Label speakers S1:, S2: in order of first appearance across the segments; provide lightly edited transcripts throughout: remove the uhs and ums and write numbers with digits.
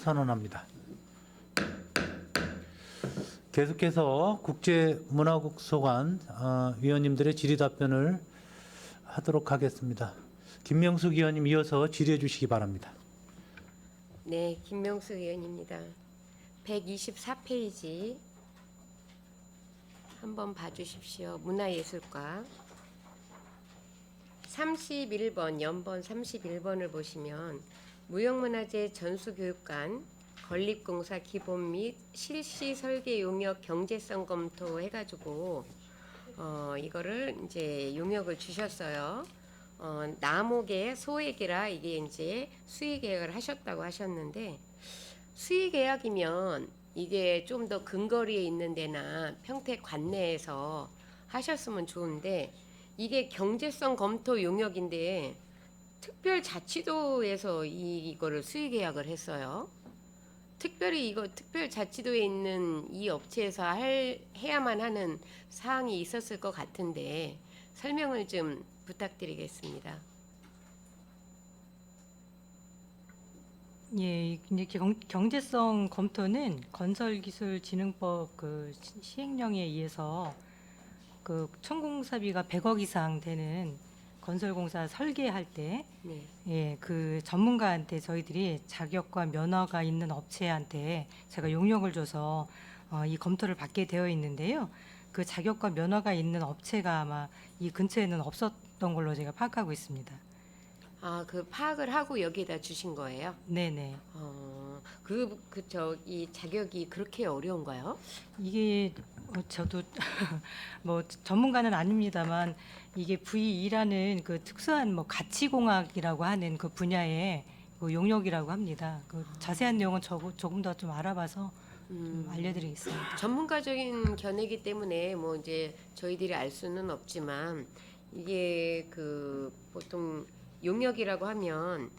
S1: 선언합니다. 계속해서 국제문화국소관 위원님들의 질의 답변을 하도록 하겠습니다. 김명숙 위원님 이어서 질의해 주시기 바랍니다.
S2: 네, 김명숙 의원입니다. 124페이지 한번 봐주십시오. 문화예술과 31번, 연번 31번을 보시면 무형문화재 전수교육관 건립공사 기본 및 실시 설계 용역 경제성 검토 해가지고 이거를 이제 용역을 주셨어요. 남옥의 소액이라 이게 이제 수의계약을 하셨다고 하셨는데, 수의계약이면 이게 좀 더 근거리에 있는 데나 평택 관내에서 하셨으면 좋은데, 이게 경제성 검토 용역인데 특별자치도에서 이거를 수의계약을 했어요. 특별히 이거 특별자치도에 있는 이 업체에서 해야만 하는 사항이 있었을 것 같은데 설명을 좀 부탁드리겠습니다.
S3: 예, 이제 경제성 검토는 건설기술진흥법 그 시행령에 의해서 그 천공사비가 100억 이상 되는 건설공사 설계할 때,
S2: 네.
S3: 예, 그 전문가한테 저희들이 자격과 면허가 있는 업체한테 제가 용역을 줘서 이 검토를 받게 되어 있는데요. 그 자격과 면허가 있는 업체가 아마 이 근처에는 없었던 걸로 제가 파악하고 있습니다.
S2: 아, 그 파악을 하고 여기에다 주신 거예요?
S3: 네네.
S2: 이 자격이 그렇게 어려운가요?
S3: 이게 저도 뭐 전문가는 아닙니다만 이게 V2라는 그 특수한 뭐 가치공학이라고 하는 그 분야의 그 용역이라고 합니다. 그 자세한 내용은 조금 더 좀 알아봐서 좀 알려드리겠습니다.
S2: 전문가적인 견해이기 때문에 뭐 이제 저희들이 알 수는 없지만, 이게 그 보통 용역이라고 하면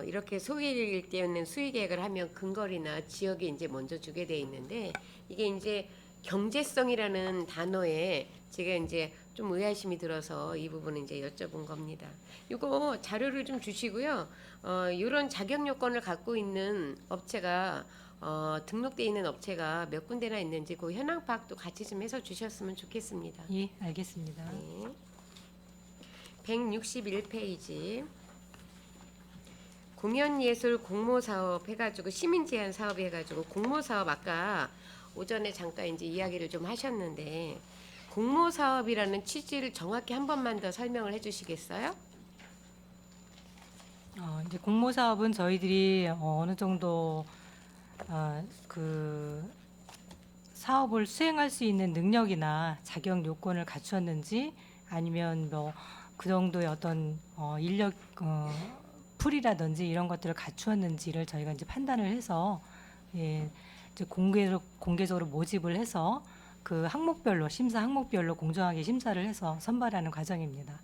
S2: 이렇게 소위일 때는 수의 계획을 하면 근거리나 지역에 이제 먼저 주게 돼 있는데, 이게 이제 경제성이라는 단어에 제가 이제 좀 의아심이 들어서 이 부분을 이제 여쭤본 겁니다. 이거 자료를 좀 주시고요. 이런 자격 요건을 갖고 있는 업체가 등록돼 있는 업체가 몇 군데나 있는지 그 현황 파악도 같이 좀 해서 주셨으면 좋겠습니다.
S3: 예, 알겠습니다.
S2: 네. 161페이지 공연예술 공모사업 해가지고 시민제한 사업 해가지고 공모사업 아까 오전에 잠깐 이제 이야기를 좀 하셨는데, 공모사업이라는 취지를 정확히 한 번만 더 설명을 해주시겠어요?
S3: 이제 공모사업은 저희들이 어느 정도 그 사업을 수행할 수 있는 능력이나 자격 요건을 갖추었는지, 아니면 뭐 그 정도의 어떤 인력 풀이라든지 이런 것들을 갖추었는지를 저희가 이제 판단을 해서, 예, 이제 공개적으로 모집을 해서 그 항목별로 심사 항목별로 공정하게 심사를 해서 선발하는 과정입니다.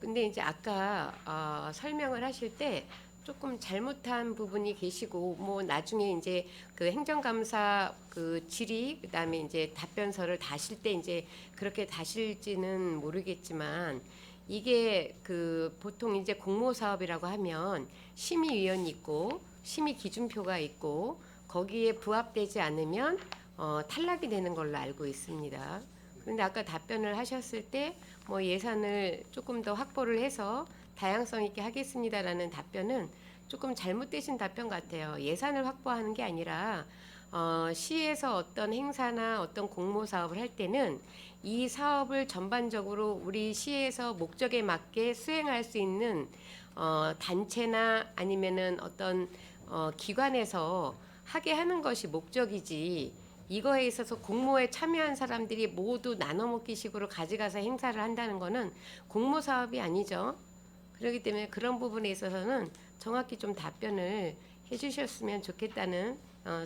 S2: 근데 이제 아까 설명을 하실 때 조금 잘못한 부분이 계시고, 뭐 나중에 이제 그 행정감사 그 질의 그다음에 이제 답변서를 다실 때 이제 그렇게 다실지는 모르겠지만, 이게 그 보통 이제 공모사업이라고 하면 심의위원이 있고 심의 기준표가 있고 거기에 부합되지 않으면 탈락이 되는 걸로 알고 있습니다. 그런데 아까 답변을 하셨을 때 뭐 예산을 조금 더 확보를 해서 다양성 있게 하겠습니다라는 답변은 조금 잘못되신 답변 같아요. 예산을 확보하는 게 아니라 시에서 어떤 행사나 어떤 공모 사업을 할 때는 이 사업을 전반적으로 우리 시에서 목적에 맞게 수행할 수 있는 단체나 아니면은 어떤 기관에서 하게 하는 것이 목적이지, 이거에 있어서 공모에 참여한 사람들이 모두 나눠 먹기 식으로 가져가서 행사를 한다는 거는 공모 사업이 아니죠. 그렇기 때문에 그런 부분에 있어서는 정확히 좀 답변을 해주셨으면 좋겠다는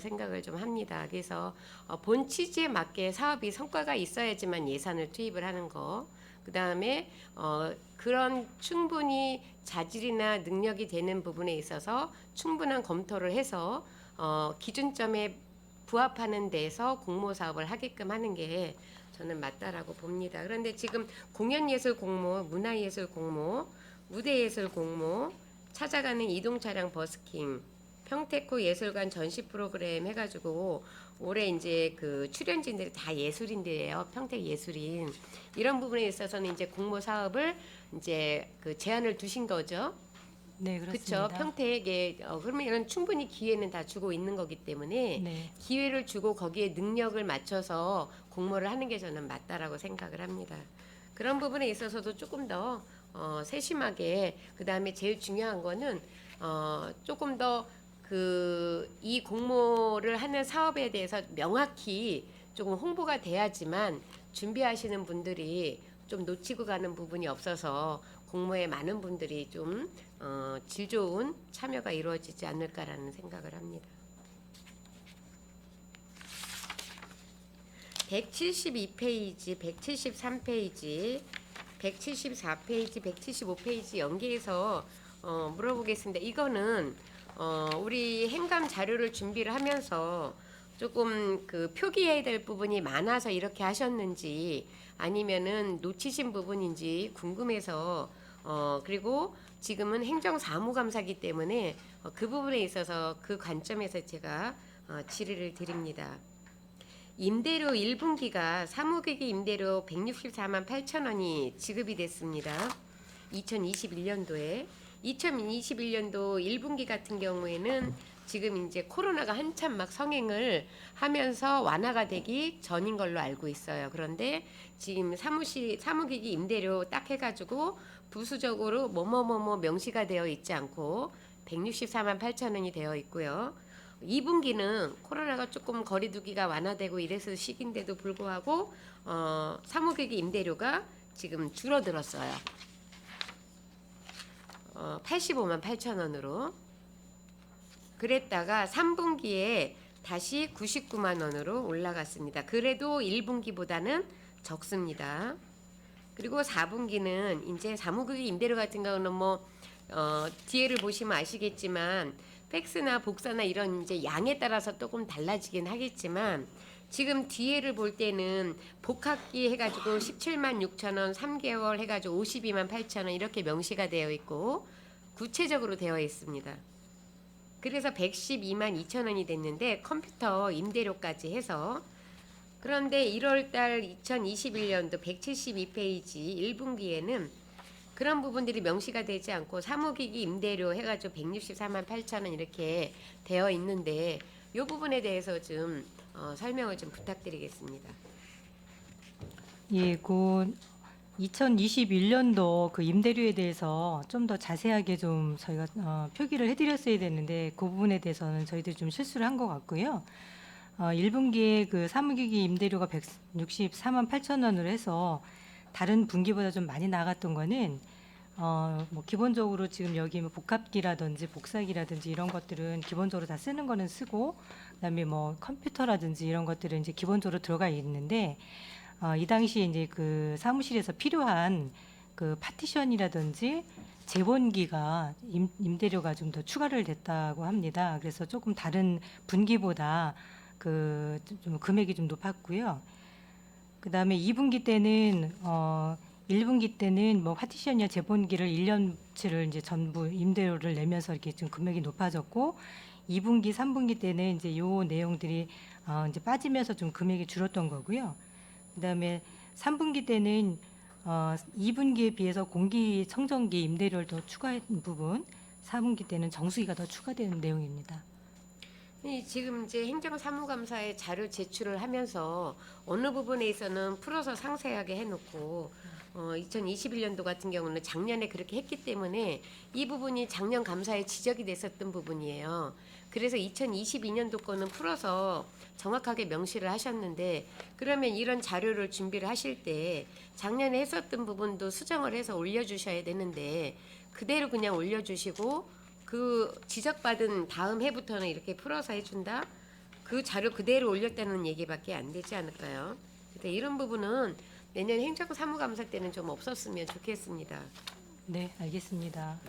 S2: 생각을 좀 합니다. 그래서 본 취지에 맞게 사업이 성과가 있어야지만 예산을 투입을 하는 거, 그 다음에 그런 충분히 자질이나 능력이 되는 부분에 있어서 충분한 검토를 해서 기준점에 부합하는 데서 공모 사업을 하게끔 하는 게 저는 맞다라고 봅니다. 그런데 지금 공연예술 공모, 문화예술 공모, 무대예술 공모, 찾아가는 이동 차량 버스킹, 평택구 예술관 전시 프로그램 해가지고 올해 이제 그 출연진들이 다 예술인들이에요. 평택 예술인. 이런 부분에 있어서는 이제 공모 사업을 이제 그 제안을 두신 거죠.
S3: 네, 그렇습니다.
S2: 그렇죠. 평택에 그러면 이런 충분히 기회는 다 주고 있는 거기 때문에
S3: 네.
S2: 기회를 주고 거기에 능력을 맞춰서 공모를 하는 게 저는 맞다라고 생각을 합니다. 그런 부분에 있어서도 조금 더 세심하게 그다음에 제일 중요한 거는 조금 더 이 공모를 하는 사업에 대해서 명확히 조금 홍보가 돼야지만 준비하시는 분들이 좀 놓치고 가는 부분이 없어서 공모에 많은 분들이 좀 질 좋은 참여가 이루어지지 않을까라는 생각을 합니다. 172페이지, 173페이지, 174페이지, 175페이지 연계해서 물어보겠습니다. 이거는 우리 행감 자료를 준비를 하면서 조금 그 표기해야 될 부분이 많아서 이렇게 하셨는지 아니면은 놓치신 부분인지 궁금해서 그리고 지금은 행정사무감사기 때문에 그 부분에 있어서 그 관점에서 제가 질의를 드립니다. 임대료 1분기가 사무기기 임대료 164만 8천 원이 지급이 됐습니다. 2021년도에 2021년도 1분기 같은 경우에는 지금 이제 코로나가 한참 막 성행을 하면서 완화가 되기 전인 걸로 알고 있어요. 그런데 지금 사무기기 임대료 딱 해가지고 부수적으로 뭐뭐뭐뭐 명시가 되어 있지 않고 164만 8천 원이 되어 있고요. 2분기는 코로나가 조금 거리두기가 완화되고 이래서 시기인데도 불구하고 사무기기 임대료가 지금 줄어들었어요. 85만 8천 원으로. 그랬다가 3분기에 다시 99만 원으로 올라갔습니다. 그래도 1분기보다는 적습니다. 그리고 4분기는 이제 사무기기 임대료 같은 경우는 뒤에를 보시면 아시겠지만 팩스나 복사나 이런 이제 양에 따라서 조금 달라지긴 하겠지만 지금 뒤에를 볼 때는 복학기 해가지고 17만 6천 원 3개월 해가지고 52만 8천 원 이렇게 명시가 되어 있고 구체적으로 되어 있습니다. 그래서 112만 2천 원이 됐는데 컴퓨터 임대료까지 해서 그런데 1월달 2021년도 172페이지 1분기에는 그런 부분들이 명시가 되지 않고 사무기기 임대료 해가지고 164만 8천 원 이렇게 되어 있는데 이 부분에 대해서 좀 설명을 좀 부탁드리겠습니다.
S3: 예, 그 2021년도 그 임대료에 대해서 좀 더 자세하게 좀 저희가 표기를 해드렸어야 되는데 그 부분에 대해서는 저희들이 좀 실수를 한 것 같고요. 1분기에 그 사무기기 임대료가 164만 8천 원으로 해서 다른 분기보다 좀 많이 나갔던 거는 뭐 기본적으로 지금 여기 뭐 복합기라든지 복사기라든지 이런 것들은 기본적으로 다 쓰는 거는 쓰고 그다음에 뭐 컴퓨터라든지 이런 것들은 이제 기본적으로 들어가 있는데 이 당시에 이제 그 사무실에서 필요한 그 파티션이라든지 재본기가 임대료가 좀 더 추가를 됐다고 합니다. 그래서 조금 다른 분기보다 그 좀 금액이 좀 높았고요. 그다음에 2분기 때는 1분기 때는 뭐 파티션이나 재본기를 1년치를 이제 전부 임대료를 내면서 이렇게 좀 금액이 높아졌고 2분기, 3분기 때는 이제 요 내용들이 이제 빠지면서 좀 금액이 줄었던 거고요. 그다음에 3분기 때는 2분기에 비해서 공기청정기 임대료를 더 추가한 부분, 4분기 때는 정수기가 더 추가되는 내용입니다.
S2: 지금 이제 행정사무감사에 자료 제출을 하면서 어느 부분에 있어서는 풀어서 상세하게 해놓고 2021년도 같은 경우는 작년에 그렇게 했기 때문에 이 부분이 작년 감사에 지적이 됐었던 부분이에요. 그래서 2022년도 거는 풀어서 정확하게 명시를 하셨는데 그러면 이런 자료를 준비를 하실 때 작년에 했었던 부분도 수정을 해서 올려주셔야 되는데 그대로 그냥 올려주시고 그 지적받은 다음 해부터는 이렇게 풀어서 해준다? 그 자료 그대로 올렸다는 얘기밖에 안 되지 않을까요? 그러니까 이런 부분은 내년 행정사무감사 때는 좀 없었으면 좋겠습니다.
S3: 네, 알겠습니다.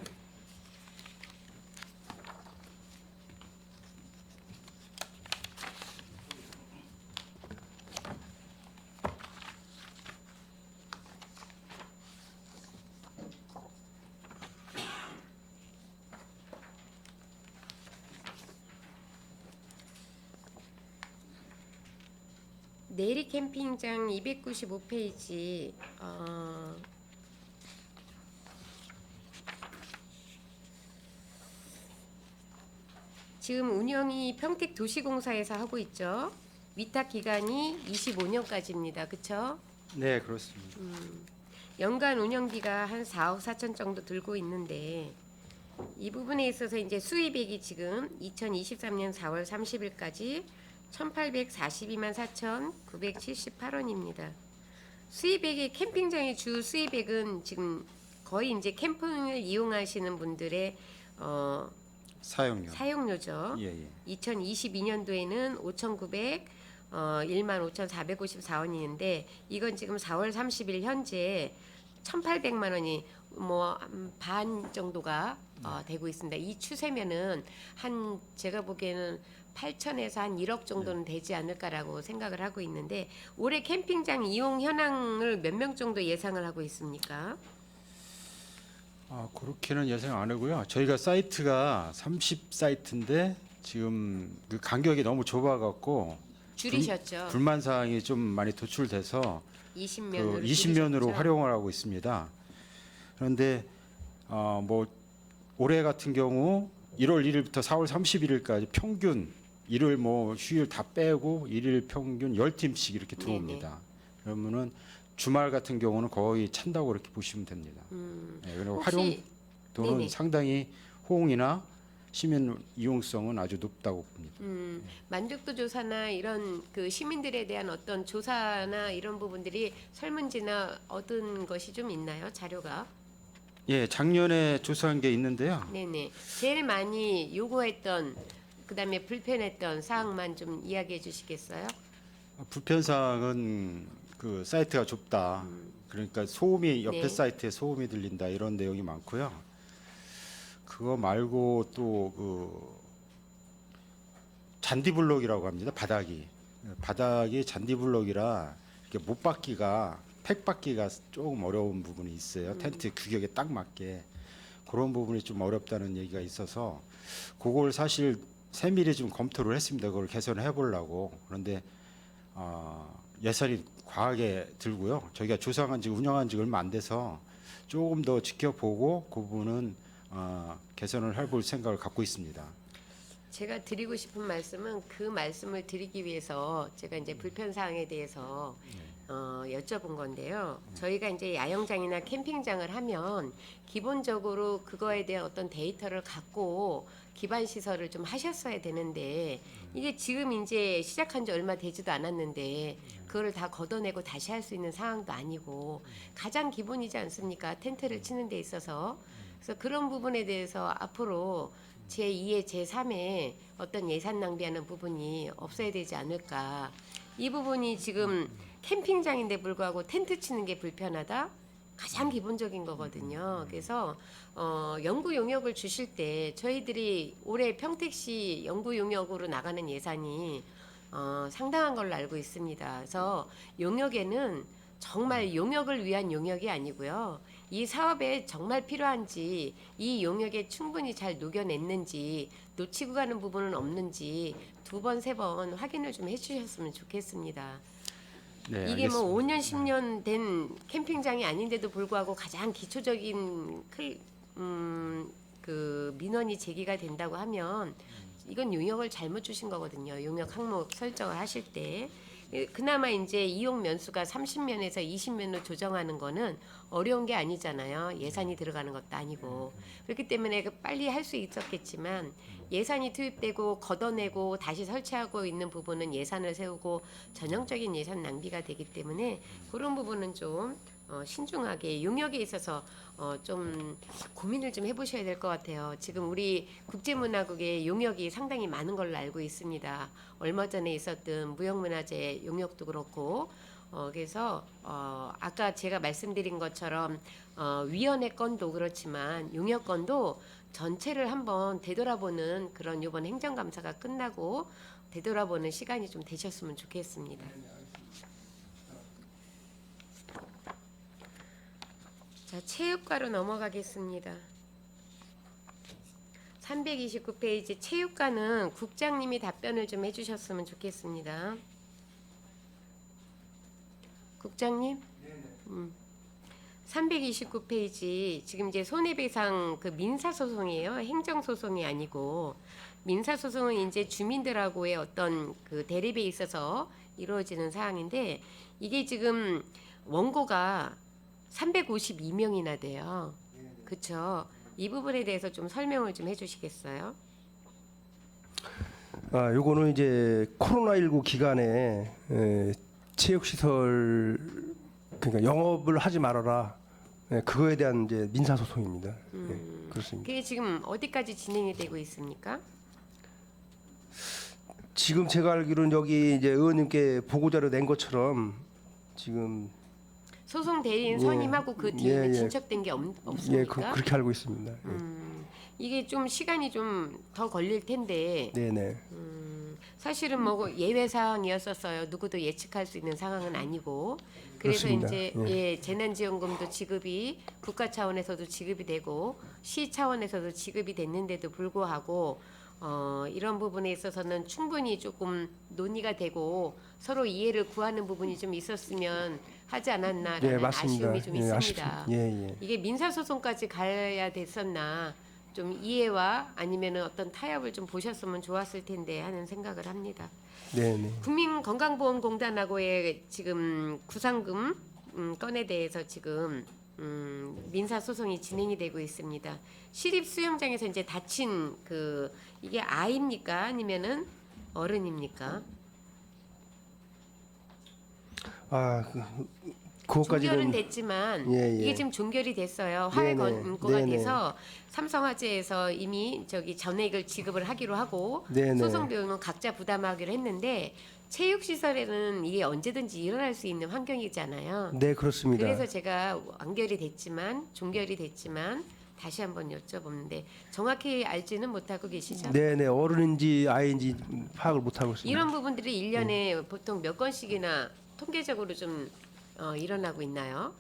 S2: 내리 캠핑장 295페이지 지금 운영이 평택도시공사에서 하고 있죠. 위탁 기간이 25년까지입니다. 그렇죠?
S4: 네, 그렇습니다.
S2: 연간 운영비가 한 4억 4천 정도 들고 있는데 이 부분에 있어서 이제 수입액이 지금 2023년 4월 30일까지 1,842만 4,978원입니다. 수입액이 캠핑장의 주 수입액은 지금 거의 이제 캠핑을 이용하시는 분들의
S4: 사용료.
S2: 사용료죠.
S4: 예, 예.
S2: 2022년도에는 15,454원이는데 이건 지금 4월 30일 현재 1,800만 원이 뭐 반 정도가 되고 있습니다. 이 추세면은 한 제가 보기에는 8천에서 한 1억 정도는 되지 않을까라고 생각을 하고 있는데 올해 캠핑장 이용 현황을 몇 명 정도 예상을 하고 있습니까?
S4: 그렇게는 예상 안 하고요. 저희가 사이트가 30 사이트인데 지금 그 간격이 너무 좁아갖고
S2: 줄이셨죠.
S4: 불만 사항이 좀 많이 도출돼서
S2: 20면으로
S4: 그 20면으로
S2: 줄이셨죠?
S4: 활용을 하고 있습니다. 그런데 뭐 올해 같은 경우 1월 1일부터 4월 31일까지 평균 일요일 뭐 휴일 다 빼고 일일 평균 10팀씩 이렇게 들어옵니다. 그러면은 주말 같은 경우는 거의 찬다고 그렇게 보시면 됩니다. 네, 그리고
S2: 혹시-
S4: 활용도는
S2: 네네.
S4: 상당히 호응이나 시민 이용성은 아주 높다고 봅니다.
S2: 만족도 조사나 이런 그 시민들에 대한 어떤 조사나 이런 부분들이 설문지나 얻은 것이 좀 있나요? 자료가?
S4: 예, 작년에 조사한 게 있는데요.
S2: 네네. 제일 많이 요구했던 그다음에 불편했던 사항만 좀 이야기해 주시겠어요?
S4: 불편사항은 그 사이트가 좁다. 그러니까 소음이 옆에
S2: 네.
S4: 사이트에 소음이 들린다 이런 내용이 많고요. 그거 말고 또 그 잔디블록이라고 합니다. 바닥이 잔디블록이라 이렇게 못 받기가 팩 받기가 조금 어려운 부분이 있어요. 텐트 규격에 딱 맞게 그런 부분이 좀 어렵다는 얘기가 있어서 그걸 사실 세밀히 좀 검토를 했습니다. 그걸 개선해 보려고. 그런데 예산이 과하게 들고요. 저희가 조사한 지 운영한 지 얼마 안 돼서 조금 더 지켜보고 그 부분은 개선을 해볼 생각을 갖고 있습니다.
S2: 제가 드리고 싶은 말씀은 그 말씀을 드리기 위해서 제가 이제 불편 사항에 대해서 여쭤본 건데요. 저희가 이제 야영장이나 캠핑장을 하면 기본적으로 그거에 대한 어떤 데이터를 갖고 기반 시설을 좀 하셨어야 되는데 이게 지금 이제 시작한 지 얼마 되지도 않았는데 그거를 다 걷어내고 다시 할 수 있는 상황도 아니고 가장 기본이지 않습니까? 텐트를 치는 데 있어서. 그래서 그런 부분에 대해서 앞으로 제2의 제3의 어떤 예산 낭비하는 부분이 없어야 되지 않을까. 이 부분이 지금 캠핑장인데 불구하고 텐트 치는 게 불편하다? 가장 기본적인 거거든요. 그래서 연구 용역을 주실 때 저희들이 올해 평택시 연구 용역으로 나가는 예산이 상당한 걸로 알고 있습니다. 그래서 용역에는 정말 용역을 위한 용역이 아니고요. 이 사업에 정말 필요한지 이 용역에 충분히 잘 녹여냈는지 놓치고 가는 부분은 없는지 2번, 3번 확인을 좀 해주셨으면 좋겠습니다.
S4: 네,
S2: 이게 뭐
S4: 알겠습니다.
S2: 5년, 10년 된 캠핑장이 아닌데도 불구하고 가장 기초적인 그 민원이 제기가 된다고 하면 이건 용역을 잘못 주신 거거든요. 용역 항목 설정을 하실 때. 그나마 이제 이용 면수가 30면에서 20면으로 조정하는 거는 어려운 게 아니잖아요. 예산이 들어가는 것도 아니고. 그렇기 때문에 빨리 할 수 있었겠지만 예산이 투입되고 걷어내고 다시 설치하고 있는 부분은 예산을 세우고 전형적인 예산 낭비가 되기 때문에 그런 부분은 좀 신중하게 용역에 있어서 좀 고민을 좀 해보셔야 될 것 같아요. 지금 우리 국제문화국의 용역이 상당히 많은 걸로 알고 있습니다. 얼마 전에 있었던 무형문화재 용역도 그렇고 그래서 아까 제가 말씀드린 것처럼 위원회 건도 그렇지만 용역 건도 전체를 한번 되돌아보는 그런 이번 행정감사가 끝나고 되돌아보는 시간이 좀 되셨으면 좋겠습니다. 자, 체육과로 넘어가겠습니다. 329페이지 체육과는 국장님이 답변을 좀 해주셨으면 좋겠습니다. 국장님. 329페이지 지금 이제 손해배상 그 민사 소송이에요. 행정 소송이 아니고 민사 소송은 이제 주민들하고의 어떤 그 대립에 있어서 이루어지는 사항인데 이게 지금 원고가 352명이나 돼요. 그렇죠? 이 부분에 대해서 좀 설명을 좀 해주시겠어요?
S5: 요거는 이제 코로나19 기간에 체육시설 그러니까 영업을 하지 말아라. 그거에 대한 이제 민사 소송입니다. 그렇습니다.
S2: 그게 지금 어디까지 진행이 되고 있습니까?
S5: 지금 제가 알기로는 여기 이제 의원님께 보고자료 낸 것처럼 지금
S2: 소송 대리인
S5: 예.
S2: 선임하고 그 뒤에는
S5: 예, 예.
S2: 진척된 게 없습니까?
S5: 그렇게 알고 있습니다.
S2: 이게 좀 시간이 좀 더 걸릴 텐데
S5: 네네.
S2: 사실은 뭐 예외 사항이었었어요. 누구도 예측할 수 있는 상황은 아니고 그래서
S5: 그렇습니다.
S2: 이제 예, 재난지원금도 지급이 국가 차원에서도 지급이 되고 시 차원에서도 지급이 됐는데도 불구하고 이런 부분에 있어서는 충분히 조금 논의가 되고 서로 이해를 구하는 부분이 좀 있었으면 하지 않았나라는
S5: 네, 맞습니다.
S2: 아쉬움이 좀
S5: 예,
S2: 있습니다.
S5: 예.
S2: 이게 민사소송까지 가야 됐었나 좀 이해와 아니면은 어떤 타협을 좀 보셨으면 좋았을 텐데 하는 생각을 합니다.
S5: 네네.
S2: 국민건강보험공단하고의 지금 구상금 건에 대해서 지금 민사소송이 진행이 되고 있습니다. 시립 수영장에서 이제 다친 그 이게 아이입니까 아니면은 어른입니까?
S5: 그것까지는
S2: 종결은 됐지만
S5: 예, 예.
S2: 이게 지금 종결이 됐어요. 화해
S5: 네네.
S2: 권고가
S5: 네네.
S2: 돼서 삼성화재에서 이미 저기 전액을 지급을 하기로 하고
S5: 네네.
S2: 소송 비용은 각자 부담하기로 했는데 체육시설에는 이게 언제든지 일어날 수 있는 환경이잖아요.
S5: 네, 그렇습니다.
S2: 그래서 제가 완결이 됐지만 종결이 됐지만 다시 한번 여쭤보는데 정확히 알지는 못하고 계시죠?
S5: 네네. 어른인지 아이인지 파악을 못 하고 있습니다.
S2: 이런 부분들이 1년에 보통 몇 건씩이나 통계적으로 좀 일어나고 있나요?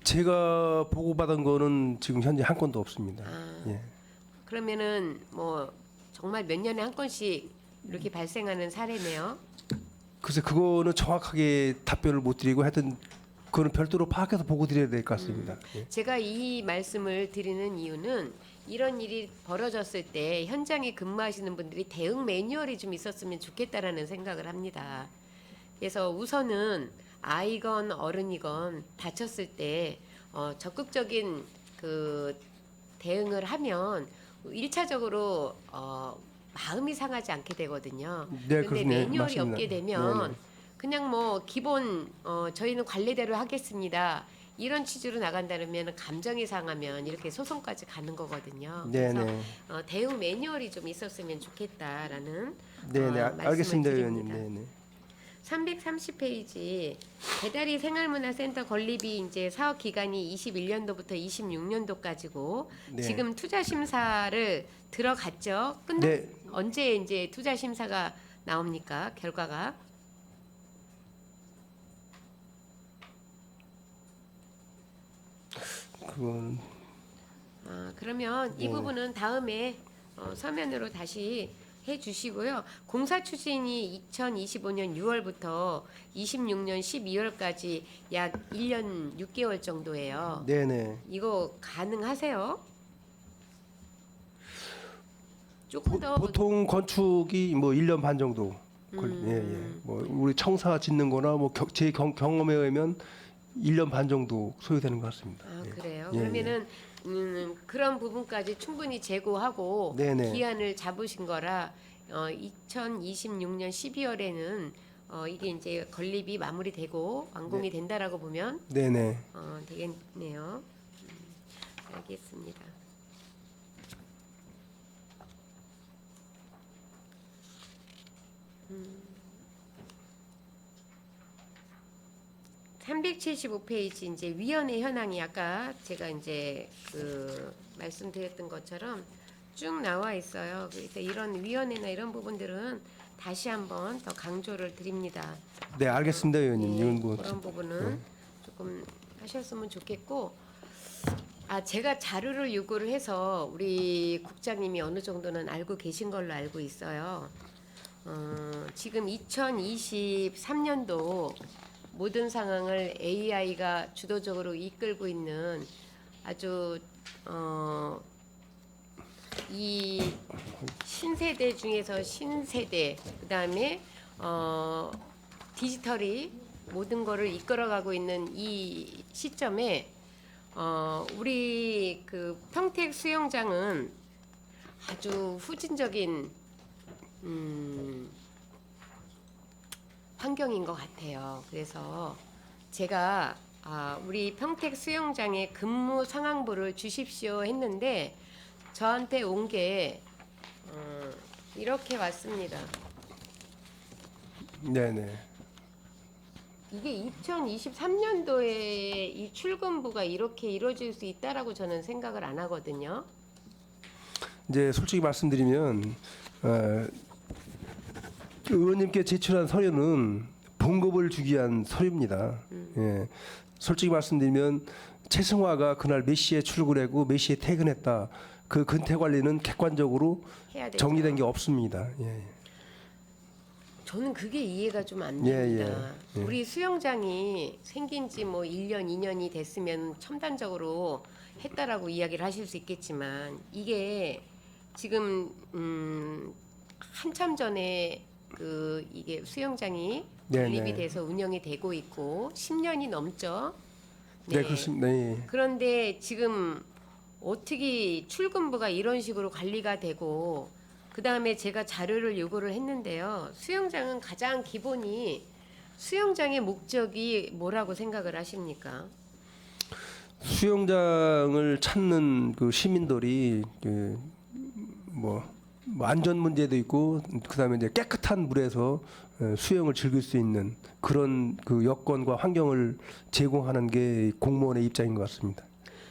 S5: 제가 보고받은 거는 지금 현재 한 건도 없습니다. 예.
S2: 그러면은 뭐 정말 몇 년에 한 건씩 이렇게 발생하는 사례네요.
S5: 그래서 그거는 정확하게 답변을 못 드리고 하여튼 그거는 별도로 파악해서 보고 드려야 될 것 같습니다. 예.
S2: 제가 이 말씀을 드리는 이유는 이런 일이 벌어졌을 때 현장에 근무하시는 분들이 대응 매뉴얼이 좀 있었으면 좋겠다라는 생각을 합니다. 그래서 우선은 아이건 어른이건 다쳤을 때 적극적인 그 대응을 하면 1차적으로 마음이 상하지 않게 되거든요.
S5: 네,
S2: 그런데
S5: 그렇습니다.
S2: 매뉴얼이
S5: 맞습니다.
S2: 없게 되면
S5: 네네.
S2: 그냥 뭐 기본 저희는 관례대로 하겠습니다. 이런 취지로 나간다면 감정이 상하면 이렇게 소송까지 가는 거거든요. 그래서
S5: 네네.
S2: 대응 매뉴얼이 좀 있었으면 좋겠다라는
S5: 네네.
S2: 말씀을
S5: 알겠습니다,
S2: 드립니다.
S5: 의원님. 네네.
S2: 330페이지 배다리 생활문화센터 건립이 이제 사업 기간이 21년도부터 26년도까지고
S5: 네.
S2: 지금 투자 심사를 들어갔죠.
S5: 네.
S2: 언제 이제 투자 심사가 나옵니까? 결과가?
S5: 그건
S2: 그러면 이
S5: 네.
S2: 부분은 다음에 서면으로 다시 해 주시고요. 공사 추진이 2025년 6월부터 26년 12월까지 약 1년 6개월 정도예요.
S5: 네네.
S2: 이거 가능하세요? 조금 더
S5: 보통 건축이 뭐 1년 반 정도 예. 뭐 우리 청사 짓는 거나 뭐 제 경험에 의하면 1년 반 정도 소요되는 것 같습니다.
S2: 아,
S5: 예.
S2: 그래요.
S5: 예,
S2: 그러면은 그런 부분까지 충분히 제고하고
S5: 네네.
S2: 기한을 잡으신 거라 2026년 12월에는 이게 이제 건립이 마무리되고 완공이 된다라고 보면
S5: 네네.
S2: 되겠네요. 알겠습니다. 음. 375페이지 이제 위원회 현황이 아까 제가 이제 그 말씀드렸던 것처럼 쭉 나와 있어요. 그래서 이런 위원회나 이런 부분들은 다시 한번 더 강조를 드립니다.
S5: 네, 알겠습니다, 의원님.
S2: 예,
S5: 이건 뭐
S2: 그런 부분은 조금 하셨으면 좋겠고, 제가 자료를 요구를 해서 우리 국장님이 어느 정도는 알고 계신 걸로 알고 있어요. 지금 2023년도 모든 상황을 AI가 주도적으로 이끌고 있는 아주 이 신세대 중에서 신세대, 그다음에 디지털이 모든 거를 이끌어가고 있는 이 시점에 우리 그 평택 수영장은 아주 후진적인 환경인 것 같아요. 그래서 제가 우리 평택 수영장에 근무 상황부를 주십시오 했는데 저한테 온 게 이렇게 왔습니다.
S5: 네네.
S2: 이게 2023년도에 이 출근부가 이렇게 이루어질 수 있다라고 저는 생각을 안 하거든요.
S5: 이제 솔직히 말씀드리면 의원님께 제출한 서류는 봉급을 주기 위한 서류입니다. 예. 솔직히 말씀드리면 최승화가 그날 몇 시에 출근하고 몇 시에 퇴근했다. 그 근태 관리는 객관적으로
S2: 해야 되죠.
S5: 정리된 게 없습니다. 예.
S2: 저는 그게 이해가 좀 안
S5: 예,
S2: 됩니다.
S5: 예.
S2: 우리 수영장이 생긴 지 뭐 1년, 2년이 됐으면 첨단적으로 했다라고 이야기를 하실 수 있겠지만 이게 지금 한참 전에 그 이게 수영장이
S5: 네,
S2: 건립이
S5: 네.
S2: 돼서 운영이 되고 있고 10년이 넘죠.
S5: 네, 그렇습니다. 네.
S2: 그런데 지금 어떻게 출근부가 이런 식으로 관리가 되고 그 다음에 제가 자료를 요구를 했는데요. 수영장은 가장 기본이 수영장의 목적이 뭐라고 생각을 하십니까?
S5: 수영장을 찾는 그 시민들이 뭐 안전 문제도 있고 그다음에 이제 깨끗한 물에서 수영을 즐길 수 있는 그런 그 여건과 환경을 제공하는 게 공무원의 입장인 것 같습니다.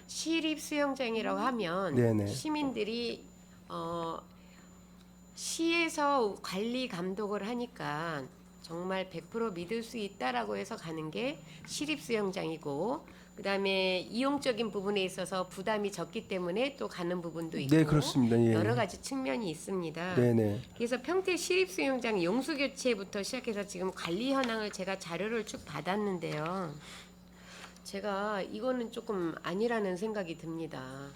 S2: 시립 수영장이라고 하면
S5: 네네.
S2: 시민들이 시에서 관리 감독을 하니까 정말 100% 믿을 수 있다라고 해서 가는 게 시립 수영장이고 그다음에 이용적인 부분에 있어서 부담이 적기 때문에 또 가는 부분도 있고
S5: 네, 그렇습니다. 예.
S2: 여러 가지 측면이 있습니다.
S5: 네네.
S2: 그래서 평택 시립수영장 용수 교체부터 시작해서 지금 관리 현황을 제가 자료를 쭉 받았는데요. 제가 이거는 조금 아니라는 생각이 듭니다.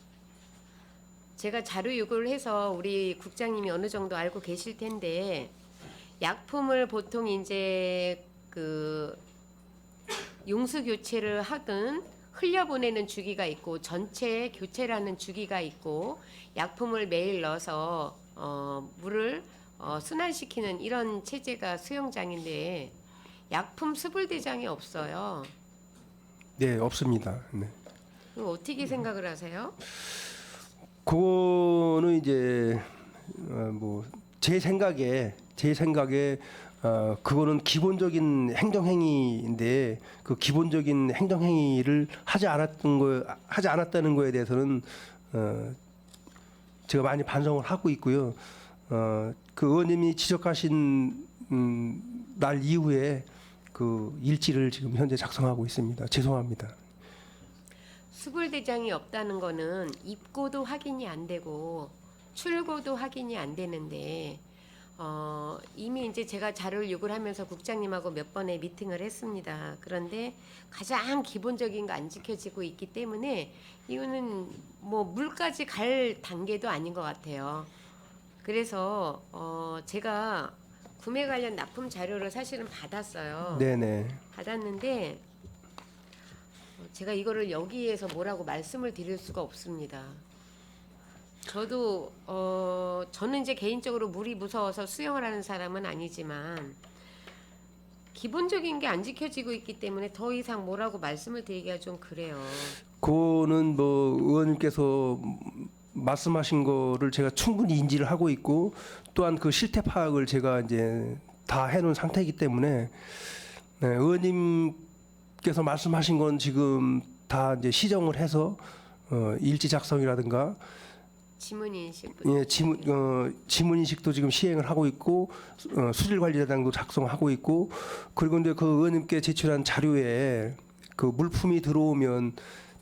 S2: 제가 자료 요구를 해서 우리 국장님이 어느 정도 알고 계실 텐데 약품을 보통 이제 그 용수 교체를 하든 흘려보내는 주기가 있고 전체 교체라는 주기가 있고 약품을 매일 넣어서 물을 순환시키는 이런 체제가 수영장인데 약품 수불 대장이 없어요.
S5: 네, 없습니다. 네.
S2: 그럼 어떻게 생각을 하세요?
S5: 그거는 이제 뭐 제 생각에 그거는 기본적인 행정행위인데 그 기본적인 행정행위를 하지 않았다는 거에 대해서는 제가 많이 반성을 하고 있고요. 그 의원님이 지적하신 날 이후에 그 일지를 지금 현재 작성하고 있습니다. 죄송합니다.
S2: 수불 대장이 없다는 거는 입고도 확인이 안 되고 출고도 확인이 안 되는데 이미 이제 제가 자료를 요구를 하면서 국장님하고 몇 번의 미팅을 했습니다. 그런데 가장 기본적인 거 안 지켜지고 있기 때문에 이거는 뭐 물까지 갈 단계도 아닌 것 같아요. 그래서 제가 구매 관련 납품 자료를 사실은 받았어요.
S5: 네네.
S2: 받았는데 제가 이거를 여기에서 뭐라고 말씀을 드릴 수가 없습니다. 저도 저는 이제 개인적으로 물이 무서워서 수영을 하는 사람은 아니지만 기본적인 게 안 지켜지고 있기 때문에 더 이상 뭐라고 말씀을 드리기가 좀 그래요.
S5: 그거는 뭐 의원님께서 말씀하신 거를 제가 충분히 인지를 하고 있고 또한 그 실태 파악을 제가 이제 다 해놓은 상태이기 때문에 네, 의원님께서 말씀하신 건 지금 다 이제 시정을 해서 일지 작성이라든가
S2: 지문인식
S5: 예, 지문 인식도 지금 시행을 하고 있고 수질 관리자당도 작성하고 있고 그리고 이제 그 의원님께 제출한 자료에 그 물품이 들어오면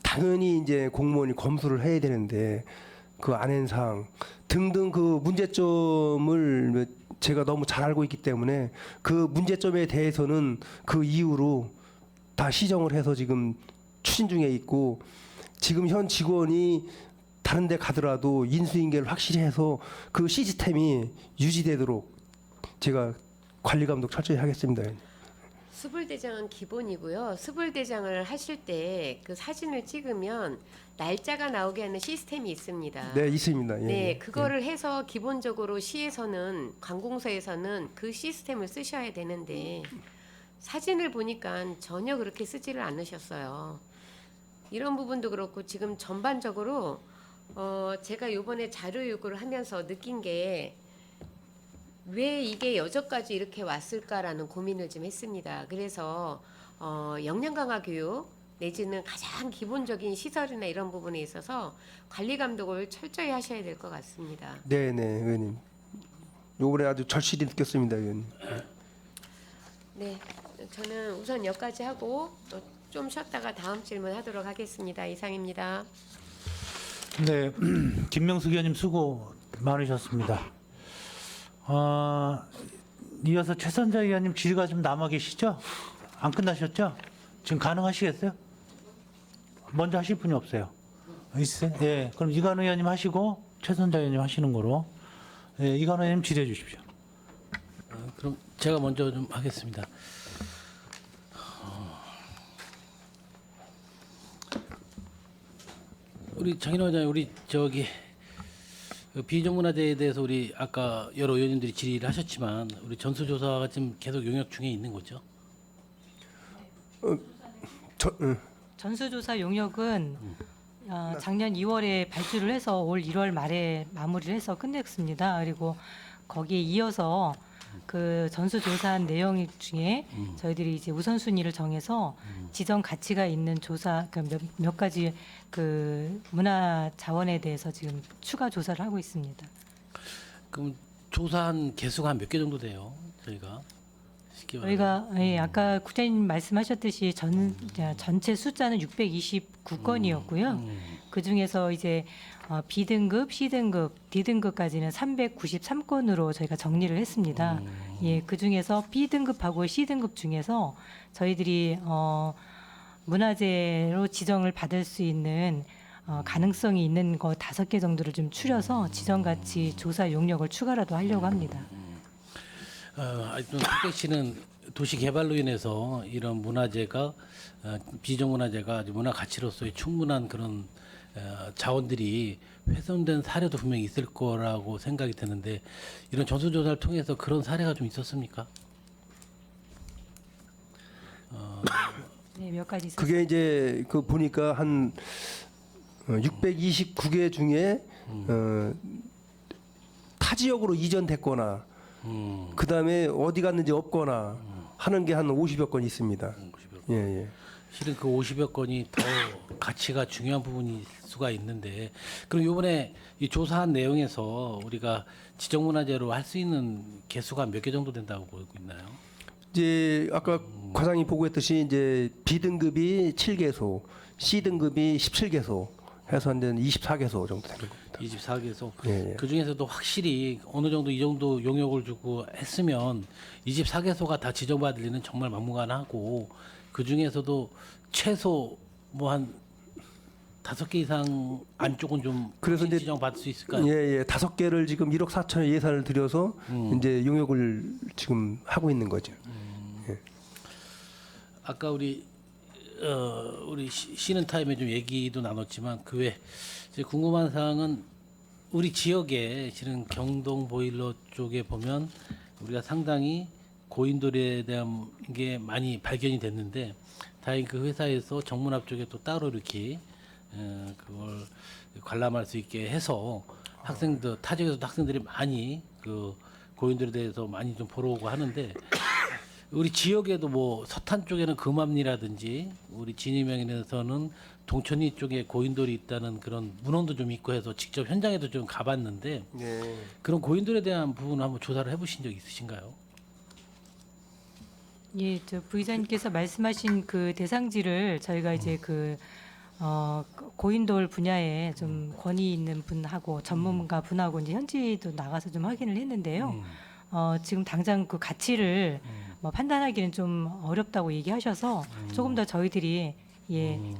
S5: 당연히 이제 공무원이 검수를 해야 되는데 그 안행사항 등등 그 문제점을 제가 너무 잘 알고 있기 때문에 그 문제점에 대해서는 그 이후로 다 시정을 해서 지금 추진 중에 있고, 지금 현 직원이 다른 데 가더라도 인수인계를 확실히 해서 그 시스템이 유지되도록 제가 관리 감독 철저히 하겠습니다.
S2: 수불대장은 기본이고요. 수불대장을 하실 때 그 사진을 찍으면 날짜가 나오게 하는 시스템이 있습니다.
S5: 네, 있습니다. 예,
S2: 네,
S5: 예.
S2: 그거를 해서 기본적으로 시에서는 관공서에서는 그 시스템을 쓰셔야 되는데 사진을 보니까 전혀 그렇게 쓰지를 않으셨어요. 이런 부분도 그렇고 지금 전반적으로 제가 이번에 자료 요구를 하면서 느낀 게 왜 이게 여기까지 이렇게 왔을까라는 고민을 좀 했습니다. 그래서 역량 강화 교육 내지는 가장 기본적인 시설이나 이런 부분에 있어서 관리 감독을 철저히 하셔야 될 것 같습니다.
S5: 네, 네, 의원님. 요번에 아주 절실히 느꼈습니다, 의원님.
S2: 네, 저는 우선 여기까지 하고 또 좀 쉬었다가 다음 질문 하도록 하겠습니다. 이상입니다.
S1: 네, 김명숙 의원님 수고 많으셨습니다. 이어서 최선자 의원님 질의가 좀 남아 계시죠? 안 끝나셨죠? 지금 가능하시겠어요? 먼저 하실 분이 없어요. 있어요? 예, 그럼 이관우 의원님 하시고 최선자 의원님 하시는 거로. 예, 이관우 의원님 질의해 주십시오.
S6: 그럼 제가 먼저 좀 하겠습니다. 우리 장인호 원장님, 우리 저기 비정문화재에 대해서 우리 아까 여러 의원님들이 질의를 하셨지만 우리 전수조사가 지금 계속 용역 중에 있는 거죠?
S3: 전수조사 용역은 작년 2월에 발주를 해서 올 1월 말에 마무리를 해서 끝냈습니다. 그리고 거기에 이어서 그 전수조사한 내용 중에 저희들이 이제 우선순위를 정해서 지정 가치가 있는 조사 몇 가지 그 문화 자원에 대해서 지금 추가 조사를 하고 있습니다.
S6: 그럼 조사한 개수가 한 몇 개 정도 돼요? 저희가 쉽게
S3: 저희가 예, 아까 국장님 말씀하셨듯이 전체 숫자는 629건이었고요. 그 중에서 이제 B등급, C등급, D등급까지는 393건으로 저희가 정리를 했습니다. 예, 그 중에서 B등급하고 C등급 중에서 저희들이 문화재로 지정을 받을 수 있는 가능성이 있는 거 5개 정도를 좀 추려서 지정가치 조사 용역을 추가라도 하려고 합니다.
S6: 아직도 택시는 도시 개발로 인해서 이런 문화재가 비정문화재가 아주 문화 가치로서의 충분한 그런 자원들이 훼손된 사례도 분명히 있을 거라고 생각이 드는데 이런 전수조사를 통해서 그런 사례가 좀 있었습니까?
S3: 네, 몇 가지 있습니다.
S5: 그게 이제 그 보니까 한 629개 중에 타 지역으로 이전됐거나 그다음에 어디 갔는지 없거나 하는 게 한 50여 건 있습니다.
S6: 50여
S5: 예, 예.
S6: 실은 그 50여 건이 더 가치가 중요한 부분일 수가 있는데 그럼 이번에 이 조사한 내용에서 우리가 지정문화재로 할 수 있는 개수가 몇 개 정도 된다고 보고 있나요?
S5: 이제 아까 과장이 보고했듯이 이제 B등급이 7개소, C등급이 17개소 해서 이제 24개소 정도 되는 겁니다.
S6: 24개소.
S5: 예, 예.
S6: 그 중에서도 확실히 어느 정도 이 정도 용역을 주고 했으면 24개소가 다 지정받을 리는 정말 막무가내하고 그 중에서도 최소 뭐 한 5개 이상 안쪽은 좀
S5: 그래서 이제
S6: 지정받을 수 있을까요?
S5: 예, 예. 5개를 지금 1억 4천의 예산을 들여서 이제 용역을 지금 하고 있는 거죠.
S6: 아까 우리 쉬는 타임에 좀 얘기도 나눴지만 그 외에 이제 궁금한 사항은 우리 지역에 실은 경동 보일러 쪽에 보면 우리가 상당히 고인돌에 대한 게 많이 발견이 됐는데 다행히 그 회사에서 정문합 쪽에 또 따로 이렇게 그걸 관람할 수 있게 해서 학생들 타 지역에서도 학생들이 많이 그 고인돌에 대해서 많이 좀 보러 오고 하는데 우리 지역에도 뭐 서탄 쪽에는 금암리라든지 우리 진입명에서는 동천리 쪽에 고인돌이 있다는 그런 문헌도 좀 있고 해서 직접 현장에도 좀 가봤는데
S5: 예.
S6: 그런 고인돌에 대한 부분을 한번 조사를 해보신 적 있으신가요?
S3: 예, 저 부의장님께서 말씀하신 그 대상지를 저희가 이제 고인돌 분야에 좀 권위 있는 분하고 전문가 분하고 이제 현지도 나가서 좀 확인을 했는데요. 지금 당장 그 가치를 뭐 판단하기는 좀 어렵다고 얘기하셔서 조금 더 저희들이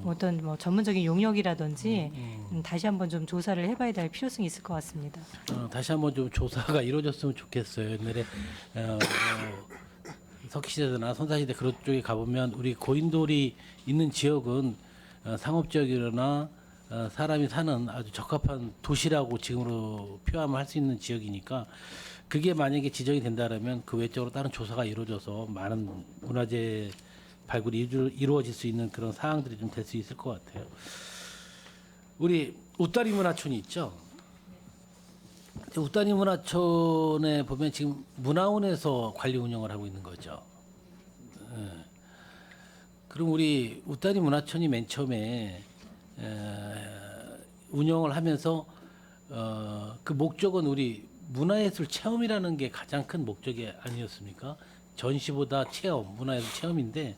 S3: 어떤 뭐 전문적인 용역이라든지 다시 한번 좀 조사를 해봐야 될 필요성이 있을 것 같습니다.
S6: 다시 한번 좀 조사가 이루어졌으면 좋겠어요. 옛날에 석시대나 선사시대 그런 쪽에 가보면 우리 고인돌이 있는 지역은 상업지역이나 사람이 사는 아주 적합한 도시라고 지금으로 표현을 할 수 있는 지역이니까 그게 만약에 지정이 된다면 그 외적으로 다른 조사가 이루어져서 많은 문화재 발굴이 이루어질 수 있는 그런 사항들이 좀 될 수 있을 것 같아요. 우리 웃다리 문화촌이 있죠. 웃다리 문화촌에 보면 지금 문화원에서 관리 운영을 하고 있는 거죠. 예. 그럼 우리 웃다리 문화촌이 맨 처음에 운영을 하면서 그 목적은 우리 문화예술 체험이라는 게 가장 큰 목적이 아니었습니까? 전시보다 체험, 문화예술 체험인데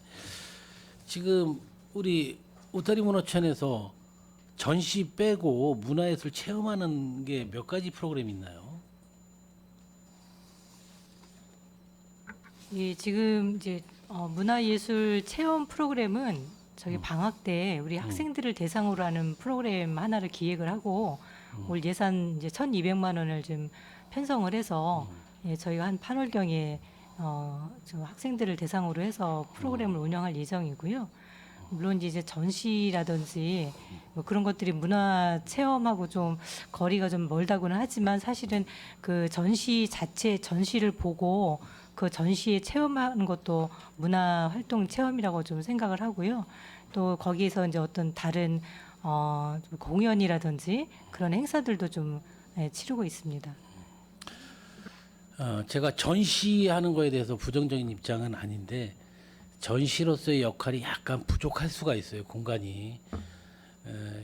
S6: 지금 우리 웃다리 문화촌에서 전시 빼고 문화예술 체험하는 게 몇 가지 프로그램이 있나요?
S3: 예, 지금 이제 문화예술 체험 프로그램은 저희 방학 때 우리 학생들을 대상으로 하는 프로그램 하나를 기획을 하고 올 예산 이제 1,200만 원을 좀 편성을 해서 예, 저희가 한 8월경에 좀 학생들을 대상으로 해서 프로그램을 운영할 예정이고요. 물론 이제 전시라든지 뭐 그런 것들이 문화 체험하고 좀 거리가 좀 멀다고는 하지만 사실은 그 전시 자체 전시를 보고 그 전시에 체험하는 것도 문화 활동 체험이라고 좀 생각을 하고요. 또 거기에서 이제 어떤 다른 좀 공연이라든지 그런 행사들도 좀 치르고 있습니다.
S6: 제가 전시하는 거에 대해서 부정적인 입장은 아닌데 전시로서의 역할이 약간 부족할 수가 있어요. 공간이.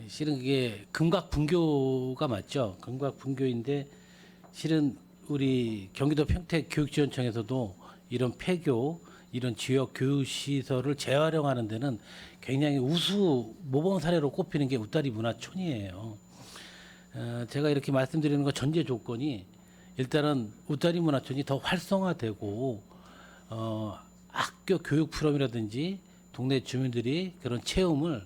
S6: 실은 그게 금각분교가 맞죠. 금각분교인데 실은 우리 경기도 평택교육지원청에서도 이런 폐교, 이런 지역 교육시설을 재활용하는 데는 굉장히 우수 모범 사례로 꼽히는 게 웃다리 문화촌이에요. 제가 이렇게 말씀드리는 거 전제 조건이 일단은 웃다리 문화촌이 더 활성화되고 학교 교육 프로그램이라든지 동네 주민들이 그런 체험을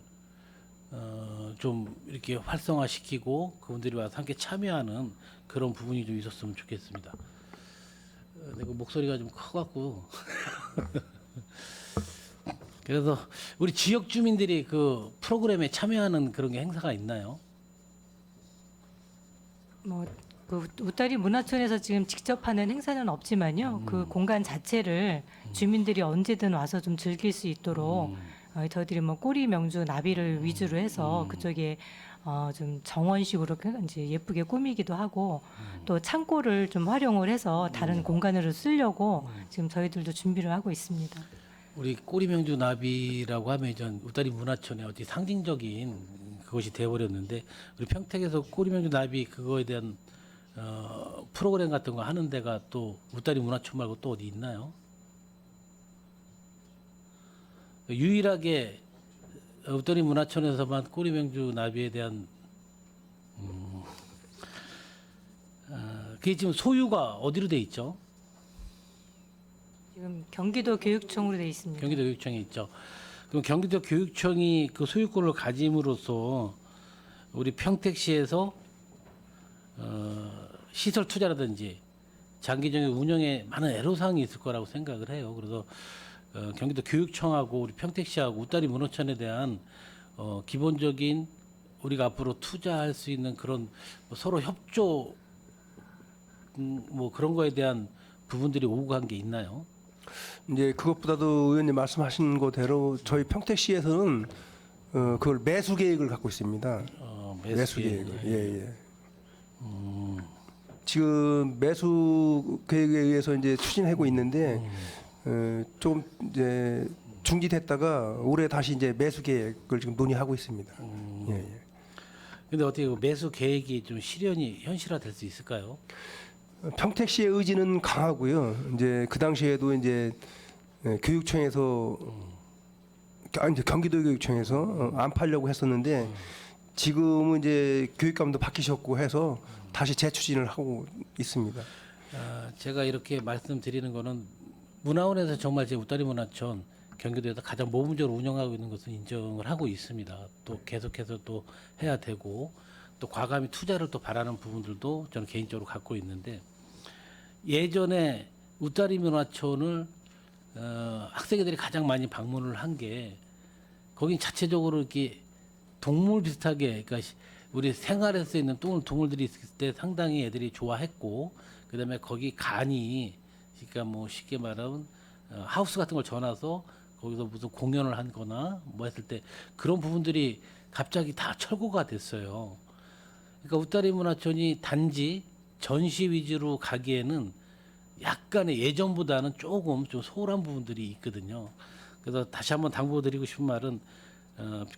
S6: 좀 이렇게 활성화시키고 그분들이 와서 함께 참여하는 그런 부분이 좀 있었으면 좋겠습니다. 내가 목소리가 좀 커갖고 그래서 우리 지역 주민들이 그 프로그램에 참여하는 그런 게 행사가 있나요?
S3: 그 웃다리 문화촌에서 지금 직접 하는 행사는 없지만요. 그 공간 자체를 주민들이 언제든 와서 좀 즐길 수 있도록 저희들이 뭐 꼬리 명주 나비를 위주로 해서 그쪽에 좀 정원식으로 이제 예쁘게 꾸미기도 하고 또 창고를 좀 활용을 해서 다른 공간으로 쓰려고 지금 저희들도 준비를 하고 있습니다.
S6: 우리 꼬리명주 나비라고 하면 전 웃다리 문화촌의 어디 상징적인 그것이 되어버렸는데 우리 평택에서 꼬리명주 나비 그거에 대한 프로그램 같은 거 하는 데가 또 웃다리 문화촌 말고 또 어디 있나요? 유일하게 웃다리 문화촌에서만 꼬리명주 나비에 대한 그게 지금 소유가 어디로 돼 있죠?
S3: 지금 경기도 교육청으로 돼 있습니다.
S6: 경기도 교육청에 있죠. 그럼 경기도 교육청이 그 소유권을 가짐으로써 우리 평택시에서 시설 투자라든지 장기적인 운영에 많은 애로사항이 있을 거라고 생각을 해요. 그래서 경기도 교육청하고 우리 평택시하고 웃다리 문화촌에 대한 기본적인 우리가 앞으로 투자할 수 있는 그런 뭐 서로 협조 뭐 그런 거에 대한 부분들이 오고 간 게 있나요?
S5: 이제 그것보다도 의원님 말씀하신 거대로 저희 평택시에서는 그걸 매수 계획을 갖고 있습니다. 매수 계획을. 예. 지금 매수 계획에 의해서 이제 추진하고 있는데 좀 이제 중지됐다가 올해 다시 이제 매수 계획을 지금 논의하고 있습니다. 예.
S6: 근데 어떻게 그 매수 계획이 좀 실현이 현실화될 수 있을까요?
S5: 평택시의 의지는 강하고요. 이제 그 당시에도 이제 교육청에서 이제 경기도 교육청에서 안 팔려고 했었는데 지금은 이제 교육감도 바뀌셨고 해서 다시 재추진을 하고 있습니다.
S6: 제가 이렇게 말씀드리는 거는 문화원에서 정말 제 웃다리 문화촌 경기도에서 가장 모범적으로 운영하고 있는 것은 인정을 하고 있습니다. 또 계속해서 또 해야 되고 또 과감히 투자를 또 바라는 부분들도 저는 개인적으로 갖고 있는데 예전에 웃다리 문화촌을 학생들이 가장 많이 방문을 한 게 거긴 자체적으로 이렇게 동물 비슷하게 그러니까 우리 생활에서 쓰 있는 동물들이 있을 때 상당히 애들이 좋아했고 그다음에 거기 간이 그러니까 뭐 쉽게 말하면 하우스 같은 걸 전화서 거기서 무슨 공연을 한거나 뭐 했을 때 그런 부분들이 갑자기 다 철거가 됐어요. 그러니까 웃다리 문화촌이 단지 전시 위주로 가기에는 약간의 예전보다는 조금 좀 소홀한 부분들이 있거든요. 그래서 다시 한번 당부드리고 싶은 말은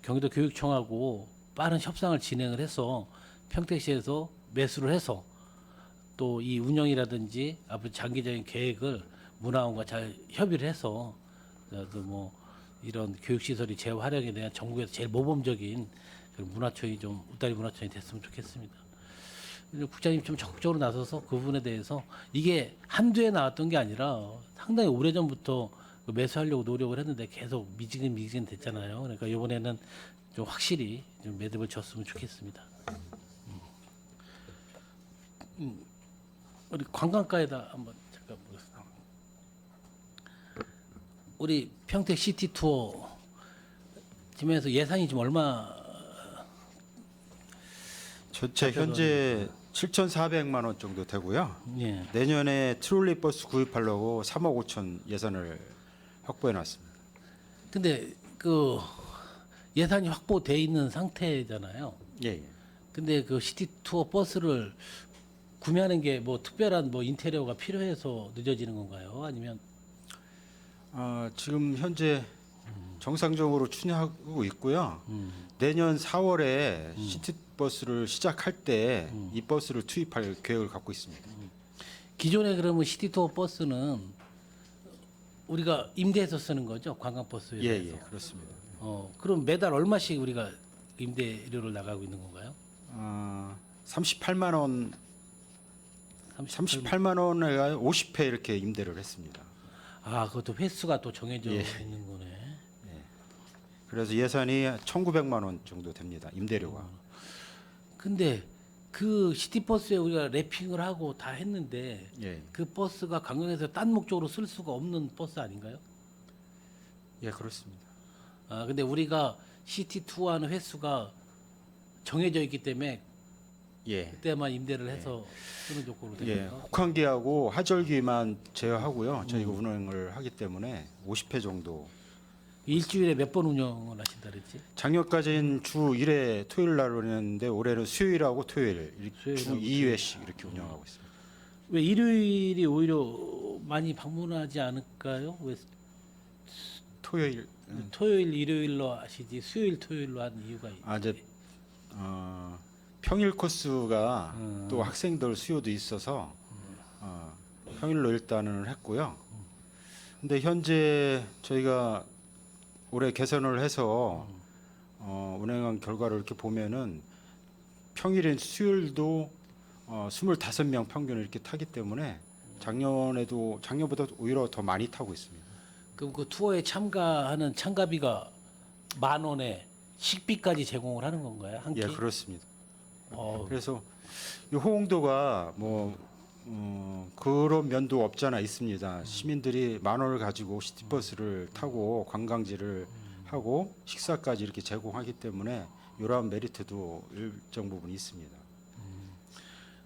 S6: 경기도 교육청하고 빠른 협상을 진행을 해서 평택시에서 매수를 해서 또 이 운영이라든지 앞으로 장기적인 계획을 문화원과 잘 협의를 해서 또 뭐 이런 교육시설이 재활용에 대한 전국에서 제일 모범적인 그런 문화촌이 좀 웃다리 문화촌이 됐으면 좋겠습니다. 국장님 좀 적극적으로 나서서 그 부분에 대해서 이게 한두 해 나왔던 게 아니라 상당히 오래전부터 매수하려고 노력을 했는데 계속 미지근 됐잖아요. 그러니까 이번에는 좀 확실히 좀 매듭을 졌으면 좋겠습니다. 우리 관광가에다 한번 잠깐 보겠습니다. 우리 평택 시티 투어 팀에서 예산이 지금 얼마?
S4: 전체 현재 7,400만 원 정도 되고요.
S6: 예.
S4: 내년에 트롤리 버스 구입하려고 3억 5천 예산을 확보해 놨습니다.
S6: 근데 그 예산이 확보돼 있는 상태잖아요.
S4: 예, 예.
S6: 근데 그 시티 투어 버스를 구매하는 게 뭐 특별한 뭐 인테리어가 필요해서 늦어지는 건가요? 아니면
S4: 지금 현재 정상적으로 추진하고 있고요. 내년 4월에 시티버스를 시작할 때 이 버스를 투입할 계획을 갖고 있습니다.
S6: 기존에 그러면 시티 투어 버스는 우리가 임대해서 쓰는 거죠? 관광버스에
S4: 예,
S6: 대해서.
S4: 예, 그렇습니다.
S6: 그럼 매달 얼마씩 우리가 임대료를 나가고 있는 건가요?
S4: 38만 원, 38만 원에 50회 이렇게 임대를 했습니다.
S6: 아, 그것도 횟수가 또 정해져
S4: 예.
S6: 있는 거네.
S4: 그래서 예산이 1,900만 원 정도 됩니다. 임대료가.
S6: 근데 그 시티버스에 우리가 랩핑을 하고 다 했는데
S4: 예,
S6: 그 버스가 관광에서 딴 목적으로 쓸 수가 없는 버스 아닌가요?
S4: 예, 그렇습니다.
S6: 아, 근데 우리가 시티 투어하는 횟수가 정해져 있기 때문에
S4: 예,
S6: 그때만 임대를 해서 쓰는 조건으로
S4: 예,
S6: 됩니다.
S4: 혹한기하고 하절기만 제외하고요. 저희가 운행을 하기 때문에 50회 정도.
S6: 일주일에 몇 번 운영을 하신다 그랬지?
S4: 작년까지는 주 1회 토요일 날 운행했는데 올해는 수요일하고 토요일 주
S6: 수요일하고
S4: 2회씩 이렇게 운영하고 있습니다.
S6: 왜 일요일이 오히려 많이 방문하지 않을까요? 왜
S4: 토요일
S6: 토요일 일요일로 하시지 수요일 토요일로 한 이유가
S4: 이제 평일 코스가
S6: 음.
S4: 또 학생들 수요도 있어서 평일로 일단은 했고요. 근데 현재 저희가 올해 개선을 해서 운행한 결과를 이렇게 보면은 평일엔 수요일도 25명 평균 이렇게 타기 때문에 작년보다 오히려 더 많이 타고 있습니다.
S6: 그럼 그 투어에 참가하는 참가비가 10,000원에 식비까지 제공을 하는 건가요? 한 끼?
S4: 예, 그렇습니다.
S6: 어,
S4: 그래서 이 호응도가 그런 면도 없잖아 있습니다. 시민들이 10,000원을 가지고 시티버스를 타고 관광지를 하고 식사까지 이렇게 제공하기 때문에 이러한 메리트도 일정 부분 있습니다.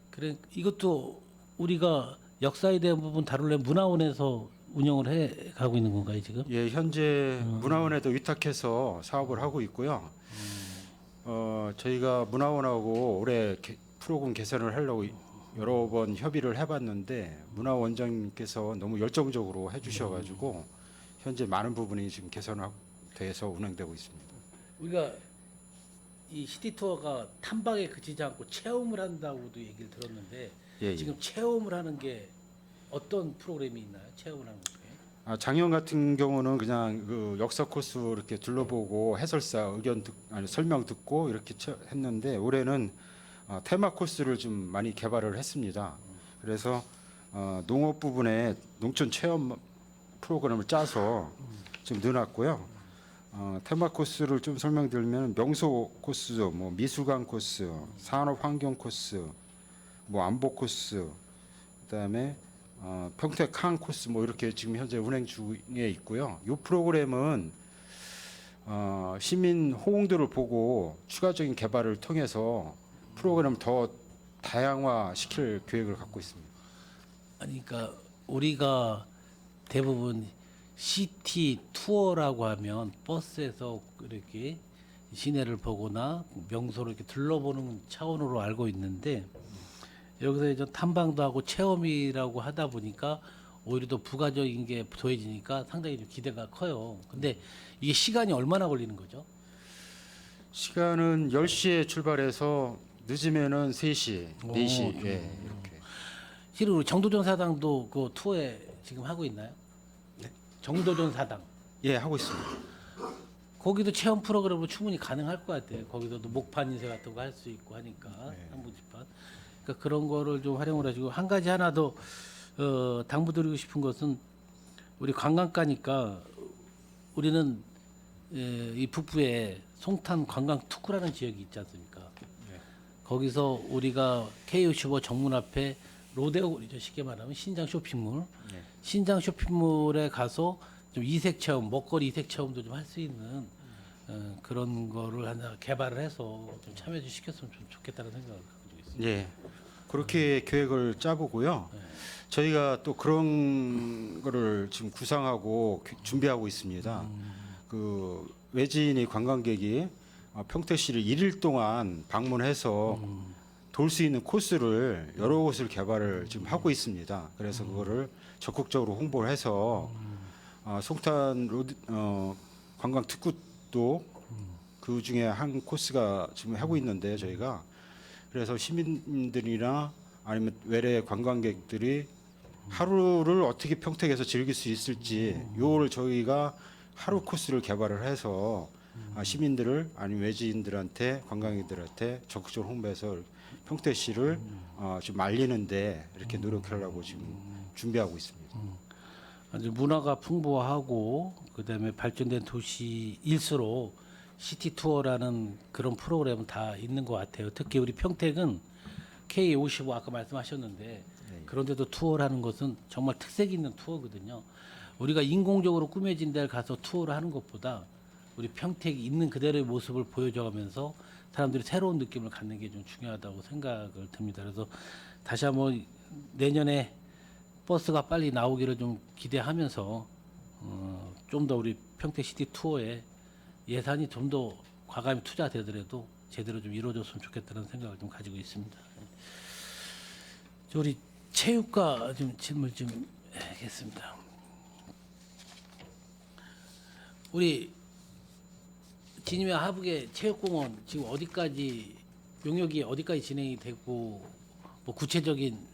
S6: 그래 이것도 우리가 역사에 대한 부분 다루려면 문화원에서 운영을 해 가고 있는 건가요 지금?
S4: 예, 현재 문화원에도 위탁해서 사업을 하고 있고요. 저희가 문화원하고 올해 프로그램 개선을 하려고 여러 번 협의를 해봤는데 문화원장님께서 너무 열정적으로 해주셔가지고 현재 많은 부분이 지금 개선돼서 운행되고 있습니다.
S6: 우리가 이 시티 투어가 탐방에 그치지 않고 체험을 한다고도 얘기를 들었는데
S4: 예,
S6: 지금 체험을 하는 게 어떤 프로그램이 있나요? 체험을 하는 게?
S4: 작년 같은 경우는 그냥 그 역사 코스 이렇게 둘러보고 해설사 설명 듣고 이렇게 했는데 올해는 테마 코스를 좀 많이 개발을 했습니다. 그래서 농업 부분에 농촌 체험 프로그램을 짜서 지금 넣어놨고요. 테마 코스를 좀 설명드리면 명소 코스, 뭐 미술관 코스, 산업 환경 코스, 뭐 안보 코스, 그다음에 평택 항 코스 뭐 이렇게 지금 현재 운행 중에 있고요. 이 프로그램은 시민 호응도를 보고 추가적인 개발을 통해서 프로그램을 더 다양화시킬 계획을 갖고 있습니다.
S6: 아니 그러니까 우리가 대부분 시티 투어라고 하면 버스에서 이렇게 시내를 보거나 명소를 이렇게 둘러보는 차원으로 알고 있는데 여기서 이제 탐방도 하고 체험이라고 하다 보니까 오히려 더 부가적인 게 더해지니까 상당히 좀 기대가 커요. 근데 이게 시간이 얼마나 걸리는 거죠?
S4: 시간은 10시에 출발해서 늦으면은 3시, 4시 예, 이렇게.
S6: 실은 우리 정도전 사당도 그 투어에 지금 하고 있나요? 네. 정도전 사당.
S4: 예, 하고 있습니다.
S6: 거기도 체험 프로그램으로 충분히 가능할 것 같아요. 거기서도 목판 인쇄 같은 거 할 수 있고 하니까 상부집판. 그러니까 그런 거를 좀 활용을 해주고 한 가지 하나 더 당부드리고 싶은 것은 우리 관광가니까 우리는 이 북부에 송탄 관광 특구라는 지역이 있지 않습니까? 거기서 우리가 K55 정문 앞에 로데오 거리죠. 쉽게 말하면 신장 쇼핑몰. 신장 쇼핑몰에 가서 좀 이색 체험, 먹거리 이색 체험도 좀 할 수 있는 그런 거를 하나 개발을 해서 좀 참여 좀 시켰으면 좀 좋겠다는 생각을 가지고 있습니다.
S4: 예. 그렇게 계획을 짜보고요. 저희가 또 그런 거를 지금 구상하고 준비하고 있습니다. 그 외지인이 관광객이 평택시를 1일 동안 방문해서 돌 수 있는 코스를 여러 곳을 개발을 지금 하고 있습니다. 그래서 그거를 적극적으로 홍보를 해서 송탄 관광 특구도 그 중에 한 코스가 지금 하고 있는데 저희가 그래서 시민들이나 아니면 외래 관광객들이 하루를 어떻게 평택에서 즐길 수 있을지 요를 저희가 하루 코스를 개발을 해서 시민들을 아니면 외지인들한테 관광객들한테 적극적으로 홍보해서 평택시를 좀 알리는데 이렇게 노력하려고 지금 준비하고 있습니다.
S6: 아주 문화가 풍부하고 그다음에 발전된 도시일수록 시티 투어라는 그런 프로그램은 다 있는 것 같아요. 특히 우리 평택은 K55 아까 말씀하셨는데 그런데도 투어라는 것은 정말 특색 있는 투어거든요. 우리가 인공적으로 꾸며진 데를 가서 투어를 하는 것보다 우리 평택이 있는 그대로의 모습을 보여줘가면서 사람들이 새로운 느낌을 갖는 게 좀 중요하다고 생각을 듭니다. 그래서 다시 한번 내년에 버스가 빨리 나오기를 좀 기대하면서 좀 더 우리 평택 시티 투어에 예산이 좀 더 과감히 투자되더라도 제대로 좀 이루어졌으면 좋겠다는 생각을 좀 가지고 있습니다. 우리 체육과 좀 질문 좀 하겠습니다. 우리 진임의 하북의 체육공원 지금 어디까지 용역이 어디까지 진행이 되고 뭐 구체적인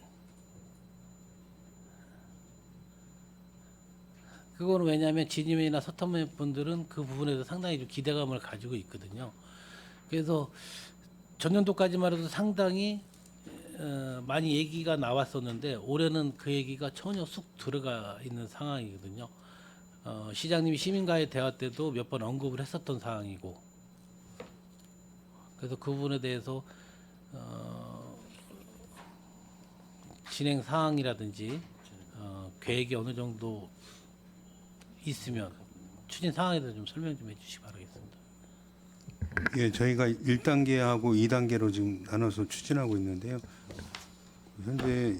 S6: 그거는 왜냐하면 진임이나 서터맨 분들은 그 부분에서 상당히 좀 기대감을 가지고 있거든요. 그래서 전년도까지만 해도 상당히 많이 얘기가 나왔었는데 올해는 그 얘기가 전혀 쑥 들어가 있는 상황이거든요. 시장님이 시민과의 대화 때도 몇 번 언급을 했었던 상황이고 그래서 그 부분에 대해서 진행 사항이라든지 계획이 어느 정도 있으면 추진 상황에 대해서 좀 설명 좀 해주시기 바라겠습니다.
S7: 예, 저희가 1단계하고 2단계로 지금 나눠서 추진하고 있는데요. 현재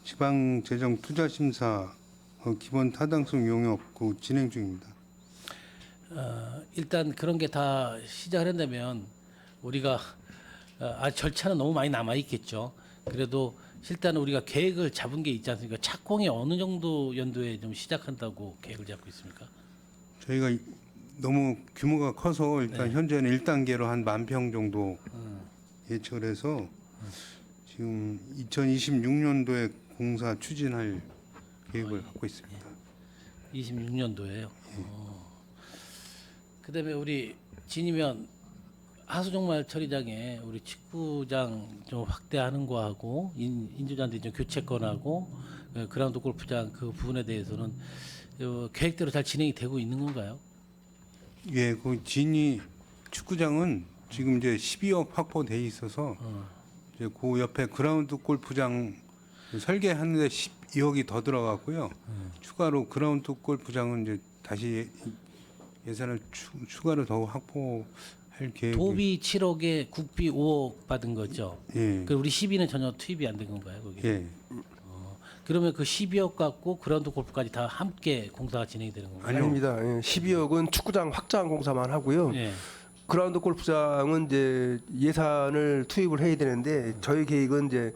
S7: 지방재정투자심사 기본 타당성 용역 그 진행 중입니다.
S6: 일단 그런 게 다 시작을 한다면 우리가 절차는 너무 많이 남아 있겠죠. 그래도 일단 우리가 계획을 잡은 게 있지 않습니까? 착공이 어느 정도 연도에 좀 시작한다고 계획을 잡고 있습니까?
S7: 저희가 너무 규모가 커서 일단 현재는 1단계로 한 10,000평 정도 예측을 해서 지금 2026년도에 공사 추진할 계획을 갖고 있습니다.
S6: 26년도에요. 그다음에 우리 진이면 하수종말 처리장에 우리 축구장 좀 확대하는 거하고 인조잔디 좀 교체권하고 그라운드 골프장 그 부분에 대해서는 계획대로 잘 진행이 되고 있는 건가요?
S7: 예, 그 진이 축구장은 지금 이제 12억 확보돼 있어서 이제 그 옆에 그라운드 골프장 설계하는데 12억이 더 들어갔고요. 추가로 그라운드 골프장은 이제 다시 예산을 추가로 더 확보할 계획.
S6: 도비 7억에 국비 5억 받은 거죠.
S7: 예,
S6: 그 우리 12는 전혀 투입이 안 된 건가요, 거기?
S7: 예,
S6: 그러면 그 12억 갖고 그라운드 골프까지 다 함께 공사가 진행이 되는 건가요?
S7: 아니요.
S5: 아닙니다. 예, 12억은 축구장 확장 공사만 하고요.
S6: 예.
S5: 그라운드 골프장은 이제 예산을 투입을 해야 되는데 저희 계획은 이제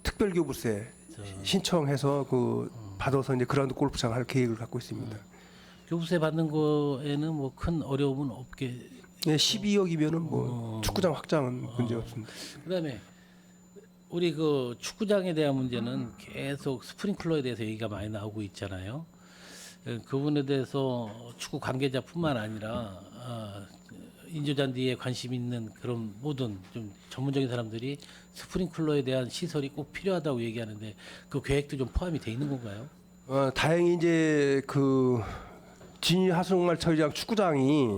S5: 특별교부세 신청해서 그 받아서 이제 그라운드 골프장 할 계획을 갖고 있습니다.
S6: 교부세 받는 거에는 뭐 큰 어려움은 없게.
S5: 예, 12억이면은 뭐 축구장 확장은 문제 없습니다.
S6: 그다음에 우리 그 축구장에 대한 문제는 계속 스프링클러에 대해서 얘기가 많이 나오고 있잖아요. 그 부분에 대해서 축구 관계자뿐만 아니라 인조잔디에 관심 있는 그런 모든 좀 전문적인 사람들이 스프링클러에 대한 시설이 꼭 필요하다고 얘기하는데 그 계획도 좀 포함이 돼 있는 건가요?
S5: 다행히 이제 그 진위 하수종말 처리장 축구장이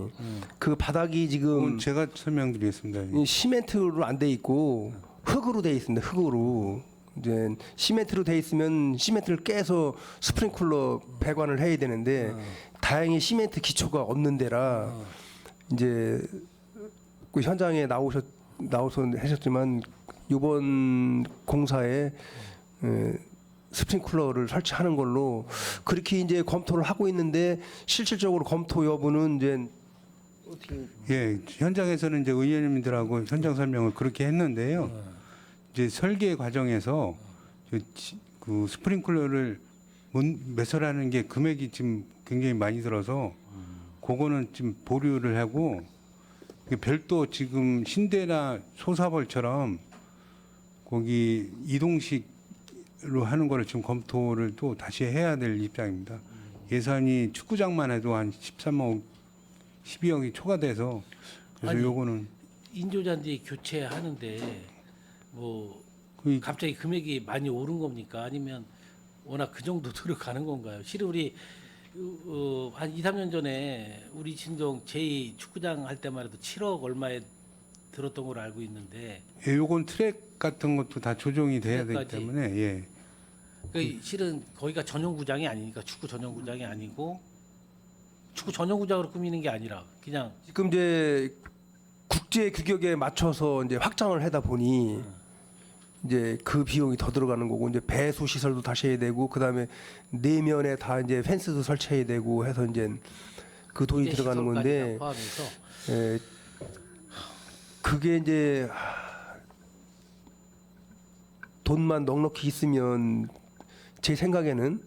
S5: 그 바닥이 지금
S7: 그건 제가 설명드리겠습니다.
S5: 이 시멘트로 안 돼 있고 흙으로 돼 있습니다. 흙으로 이제 시멘트로 돼 있으면 시멘트를 깨서 스프링클러 배관을 해야 되는데 다행히 시멘트 기초가 없는 데라 이제 그 현장에 나오서 하셨지만 이번 공사에 스프링클러를 설치하는 걸로 그렇게 이제 검토를 하고 있는데 실질적으로 검토 여부는 이제
S7: 예, 현장에서는 이제 의원님들하고 현장 설명을 그렇게 했는데요. 이제 설계 과정에서 그 스프링클러를 매설하는 게 금액이 지금 굉장히 많이 들어서 그거는 지금 보류를 하고 별도 지금 신대나 소사벌처럼 거기 이동식으로 하는 거를 지금 검토를 또 다시 해야 될 입장입니다. 예산이 축구장만 해도 한 13억 12억이 초과돼서 그래서
S6: 아니,
S7: 요거는
S6: 인조잔디 교체하는데 뭐
S7: 그
S6: 갑자기 금액이 많이 오른 겁니까? 아니면 워낙 그 정도 들어가는 건가요? 실은 우리 한 2, 3년 전에 우리 진동 제2 축구장 할 때만 해도 7억 얼마에 들었던 걸로 알고 있는데
S7: 예, 요건 트랙 같은 것도 다 조정이 돼야 되기
S6: 트랙까지.
S7: 때문에 예.
S6: 그 실은 거기가 전용구장이 아니니까 축구 전용구장이 아니고 축구 전용구장으로 꾸미는 게 아니라 그냥
S5: 지금 이제 국제 규격에 맞춰서 이제 확장을 하다 보니 이제 그 비용이 더 들어가는 거고 이제 배수 시설도 다시 해야 되고 그다음에 내면에 다 이제 펜스도 설치해야 되고 해서 이제 그 돈이
S6: 이제
S5: 들어가는
S6: 시설까지
S5: 건데
S6: 다 포함해서
S5: 예, 그게 이제 돈만 넉넉히 있으면 제 생각에는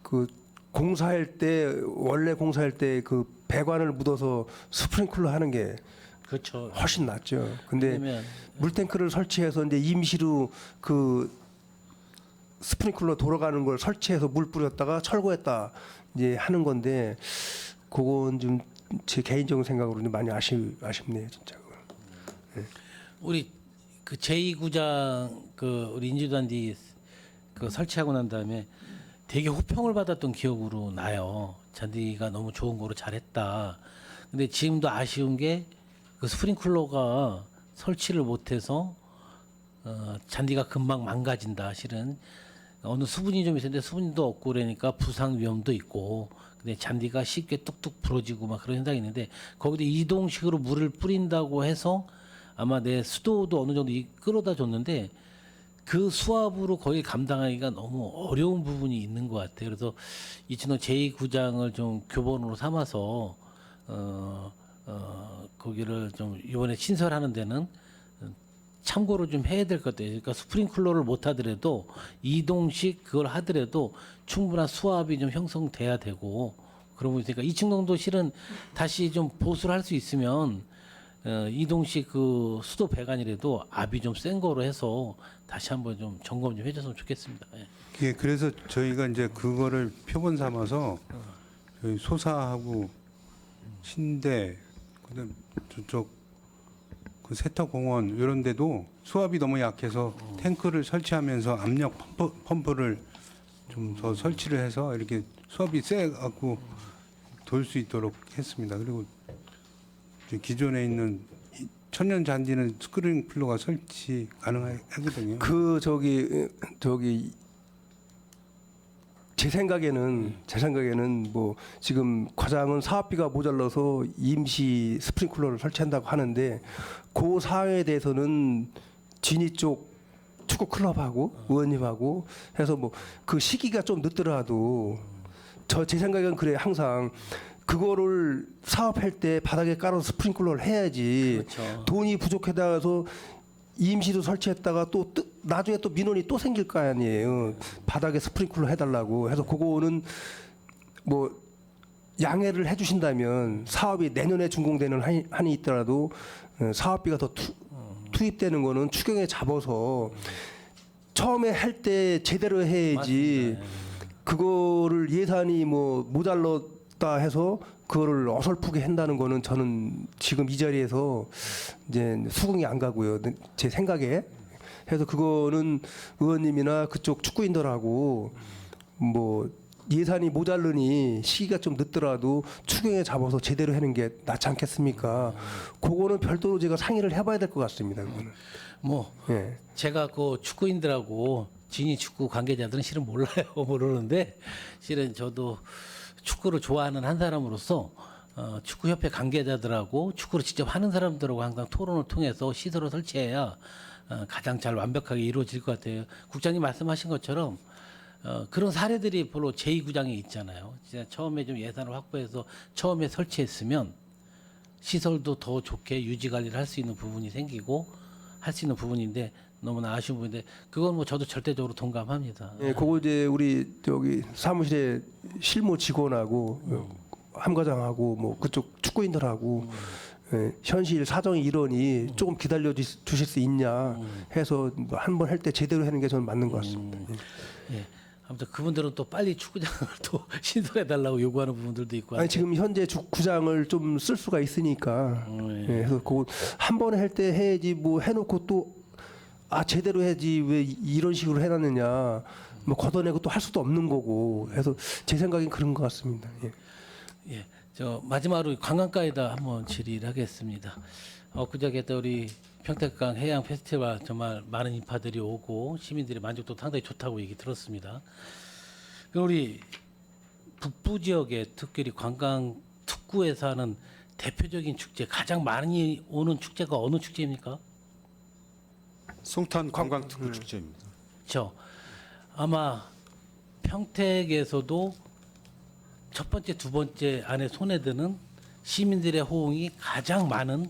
S5: 그 공사할 때 원래 공사할 때 그 배관을 묻어서 스프링클러 하는 게
S6: 그렇죠.
S5: 훨씬 낫죠. 근데
S6: 왜냐면
S5: 물탱크를 설치해서 이제 임시로 그 스프링클러 돌아가는 걸 설치해서 물 뿌렸다가 철거했다 이제 하는 건데 그건 좀 제 개인적인 생각으로는 많이 아쉽네요, 진짜.
S6: 우리 그 제2구장 그 우리 인조잔디 그 설치하고 난 다음에 되게 호평을 받았던 기억으로 나요. 잔디가 너무 좋은 거로 잘했다. 근데 지금도 아쉬운 게 그 스프링클러가 설치를 못해서 잔디가 금방 망가진다. 실은 어느 수분이 좀 있었는데 수분도 없고 그러니까 부상 위험도 있고. 근데 잔디가 쉽게 뚝뚝 부러지고 막 그런 현상이 있는데 거기다 이동식으로 물을 뿌린다고 해서 아마 내 수도도 어느 정도 끌어다 줬는데 그 수압으로 거의 감당하기가 너무 어려운 부분이 있는 것 같아요. 그래서 이천호 제2구장을 좀 교본으로 삼아서 거기를 좀 이번에 신설하는 데는 참고를 좀 해야 될 것 같아요. 그러니까 스프링클러를 못 하더라도 이동식 그걸 하더라도 충분한 수압이 좀 형성돼야 되고 그러고 있으니까 이층동도 실은 다시 좀 보수를 할 수 있으면 이동식 그 수도 배관이라도 압이 좀 센 거로 해서 다시 한번 좀 점검 좀 해줬으면 좋겠습니다. 예.
S7: 예, 그래서 저희가 이제 그거를 표본 삼아서 저희 소사하고 신대 그다음 저쪽 그 세터공원 이런 데도 수압이 너무 약해서 탱크를 설치하면서 압력 펌프를 좀 더 설치를 해서 이렇게 수압이 세 갖고 돌 수 있도록 했습니다. 그리고 이제 기존에 있는 천연 잔디는 스프링클러가 설치 가능하거든요.
S5: 그 저기 제 생각에는 뭐 지금 과장은 사업비가 모자라서 임시 스프링클러를 설치한다고 하는데 그 사항에 대해서는 진이 쪽 축구 클럽하고 의원님하고 해서 뭐 그 시기가 좀 늦더라도 제 생각엔 그래 항상 그거를 사업할 때 바닥에 깔아서 스프링클러를 해야지
S6: 그렇죠.
S5: 돈이 부족해서 임시로 설치했다가 또 나중에 또 민원이 또 생길 거 아니에요. 바닥에 스프링클러 해달라고 해서 그거는 뭐 양해를 해주신다면 사업이 내년에 준공되는 한이 있더라도 사업비가 더 투입되는 거는 추경에 잡아서 처음에 할 때 제대로 해야지.
S6: 맞습니다.
S5: 그거를 예산이 뭐 모자랐다 해서 그거를 어설프게 한다는 거는 저는 지금 이 자리에서 이제 수긍이 안 가고요. 제 생각에. 그래서 그거는 의원님이나 그쪽 축구인들하고 뭐 예산이 모자르니 시기가 좀 늦더라도 추경에 잡아서 제대로 하는 게 낫지 않겠습니까? 그거는 별도로 제가 상의를 해봐야 될 것 같습니다. 그거는.
S6: 뭐
S5: 예.
S6: 제가 그 축구인들하고 진이 축구 관계자들은 실은 몰라요. 모르는데 실은 저도 축구를 좋아하는 한 사람으로서 축구협회 관계자들하고 축구를 직접 하는 사람들하고 항상 토론을 통해서 시설을 설치해야 가장 잘 완벽하게 이루어질 것 같아요. 국장님 말씀하신 것처럼 그런 사례들이 별로 제2구장에 있잖아요. 진짜 처음에 좀 예산을 확보해서 처음에 설치했으면 시설도 더 좋게 유지 관리를 할 수 있는 부분이 생기고 할 수 있는 부분인데 너무나 아쉬운 부분인데 그건 뭐 저도 절대적으로 동감합니다.
S5: 예, 그거 이제 우리 저기 사무실에 실무 직원하고 함과장하고 뭐 그쪽 축구인들하고 예, 현실 사정이 이러니 조금 기다려 주실 수 있냐 해서 뭐 한번 할 때 제대로 하는 게 저는 맞는 것 같습니다. 예.
S6: 예. 아무튼 그분들은 또 빨리 축구장을 또 신설해 달라고 요구하는 부분들도 있고.
S5: 아니 지금 현재 구장을 좀 쓸 수가 있으니까
S6: 예.
S5: 예, 그래서 그거 한 번에 할 때 해야지 뭐 해놓고 또 제대로 해야지 왜 이런 식으로 해놨느냐 뭐 걷어내고 또 할 수도 없는 거고 해서 제 생각엔 그런 것 같습니다. 예.
S6: 예. 저 마지막으로 관광가에다 한번 질의를 하겠습니다. 그저께 또 우리 평택강 해양 페스티벌 정말 많은 인파들이 오고 시민들의 만족도 상당히 좋다고 얘기 들었습니다. 그럼 우리 북부 지역에 특별히 관광 특구에서 하는 대표적인 축제 가장 많이 오는 축제가 어느 축제입니까?
S4: 송탄 관광특구 축제입니다.
S6: 그렇죠. 아마 평택에서도 첫 번째, 두 번째 안에 손에 드는 시민들의 호응이 가장 많은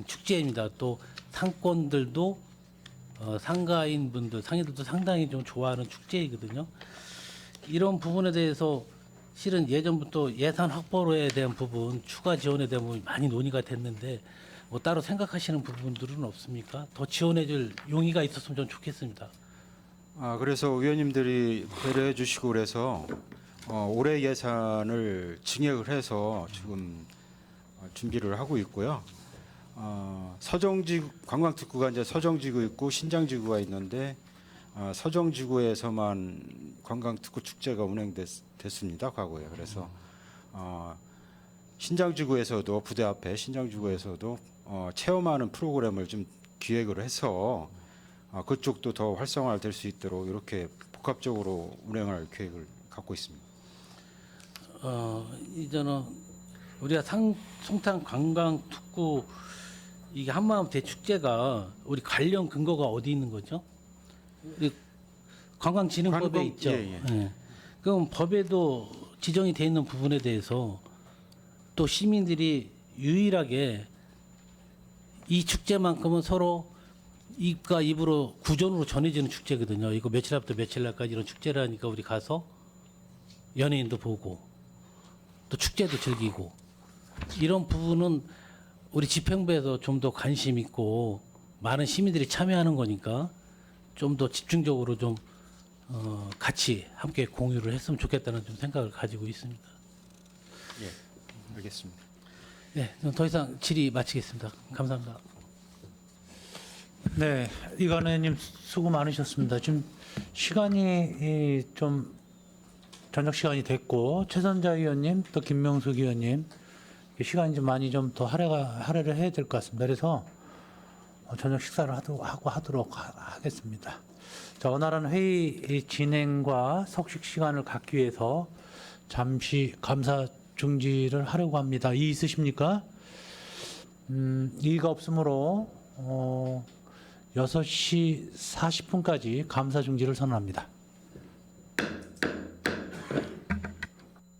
S6: 축제입니다. 또 상권들도 상가인 분들, 상인들도 상당히 좀 좋아하는 축제이거든요. 이런 부분에 대해서 실은 예전부터 예산 확보에 대한 부분, 추가 지원에 대한 부분이 많이 논의가 됐는데 뭐 따로 생각하시는 부분들은 없습니까? 더 지원해줄 용의가 있었으면 좀 좋겠습니다.
S4: 그래서 의원님들이 배려해 주시고 그래서 올해 예산을 증액을 해서 지금 준비를 하고 있고요. 서정지구 관광특구가 이제 서정지구 있고 신장지구가 있는데 서정지구에서만 관광특구 축제가 운행됐습니다. 과거에. 그래서 신장지구에서도 부대 앞에 신장지구에서도 체험하는 프로그램을 좀 기획을 해서 그쪽도 더 활성화될 수 있도록 이렇게 복합적으로 운행할 계획을 갖고 있습니다.
S6: 이제는 우리가 송탄 관광특구 이게 한마음 대축제가 우리 관련 근거가 어디 있는 거죠? 우리 관광진흥법에 있죠.
S4: 예.
S6: 예. 그럼 법에도 지정이 돼 있는 부분에 대해서 또 시민들이 유일하게 이 축제만큼은 서로 입과 입으로 구전으로 전해지는 축제거든요. 이거 며칠 앞부터 며칠 날까지 이런 축제라니까 우리 가서 연예인도 보고 또 축제도 즐기고 이런 부분은 우리 집행부에서 좀 더 관심 있고 많은 시민들이 참여하는 거니까 좀 더 집중적으로 좀 같이 함께 공유를 했으면 좋겠다는 좀 생각을 가지고 있습니다.
S4: 예, 알겠습니다.
S6: 네, 더 이상 질의 마치겠습니다. 감사합니다.
S1: 네, 이관우 의원님 수고 많으셨습니다. 지금 시간이 좀 저녁 시간이 됐고 최선자 의원님 또 김명숙 의원님 시간이 좀 많이 좀 더 할애를 해야 될 것 같습니다. 그래서 저녁 식사를 하도록 하겠습니다. 자, 원활한 회의 진행과 석식 시간을 갖기 위해서 잠시 감사 중지를 하려고 합니다. 이의 있으십니까? 이의가 없으므로 6시 40분까지 감사 중지를 선언합니다.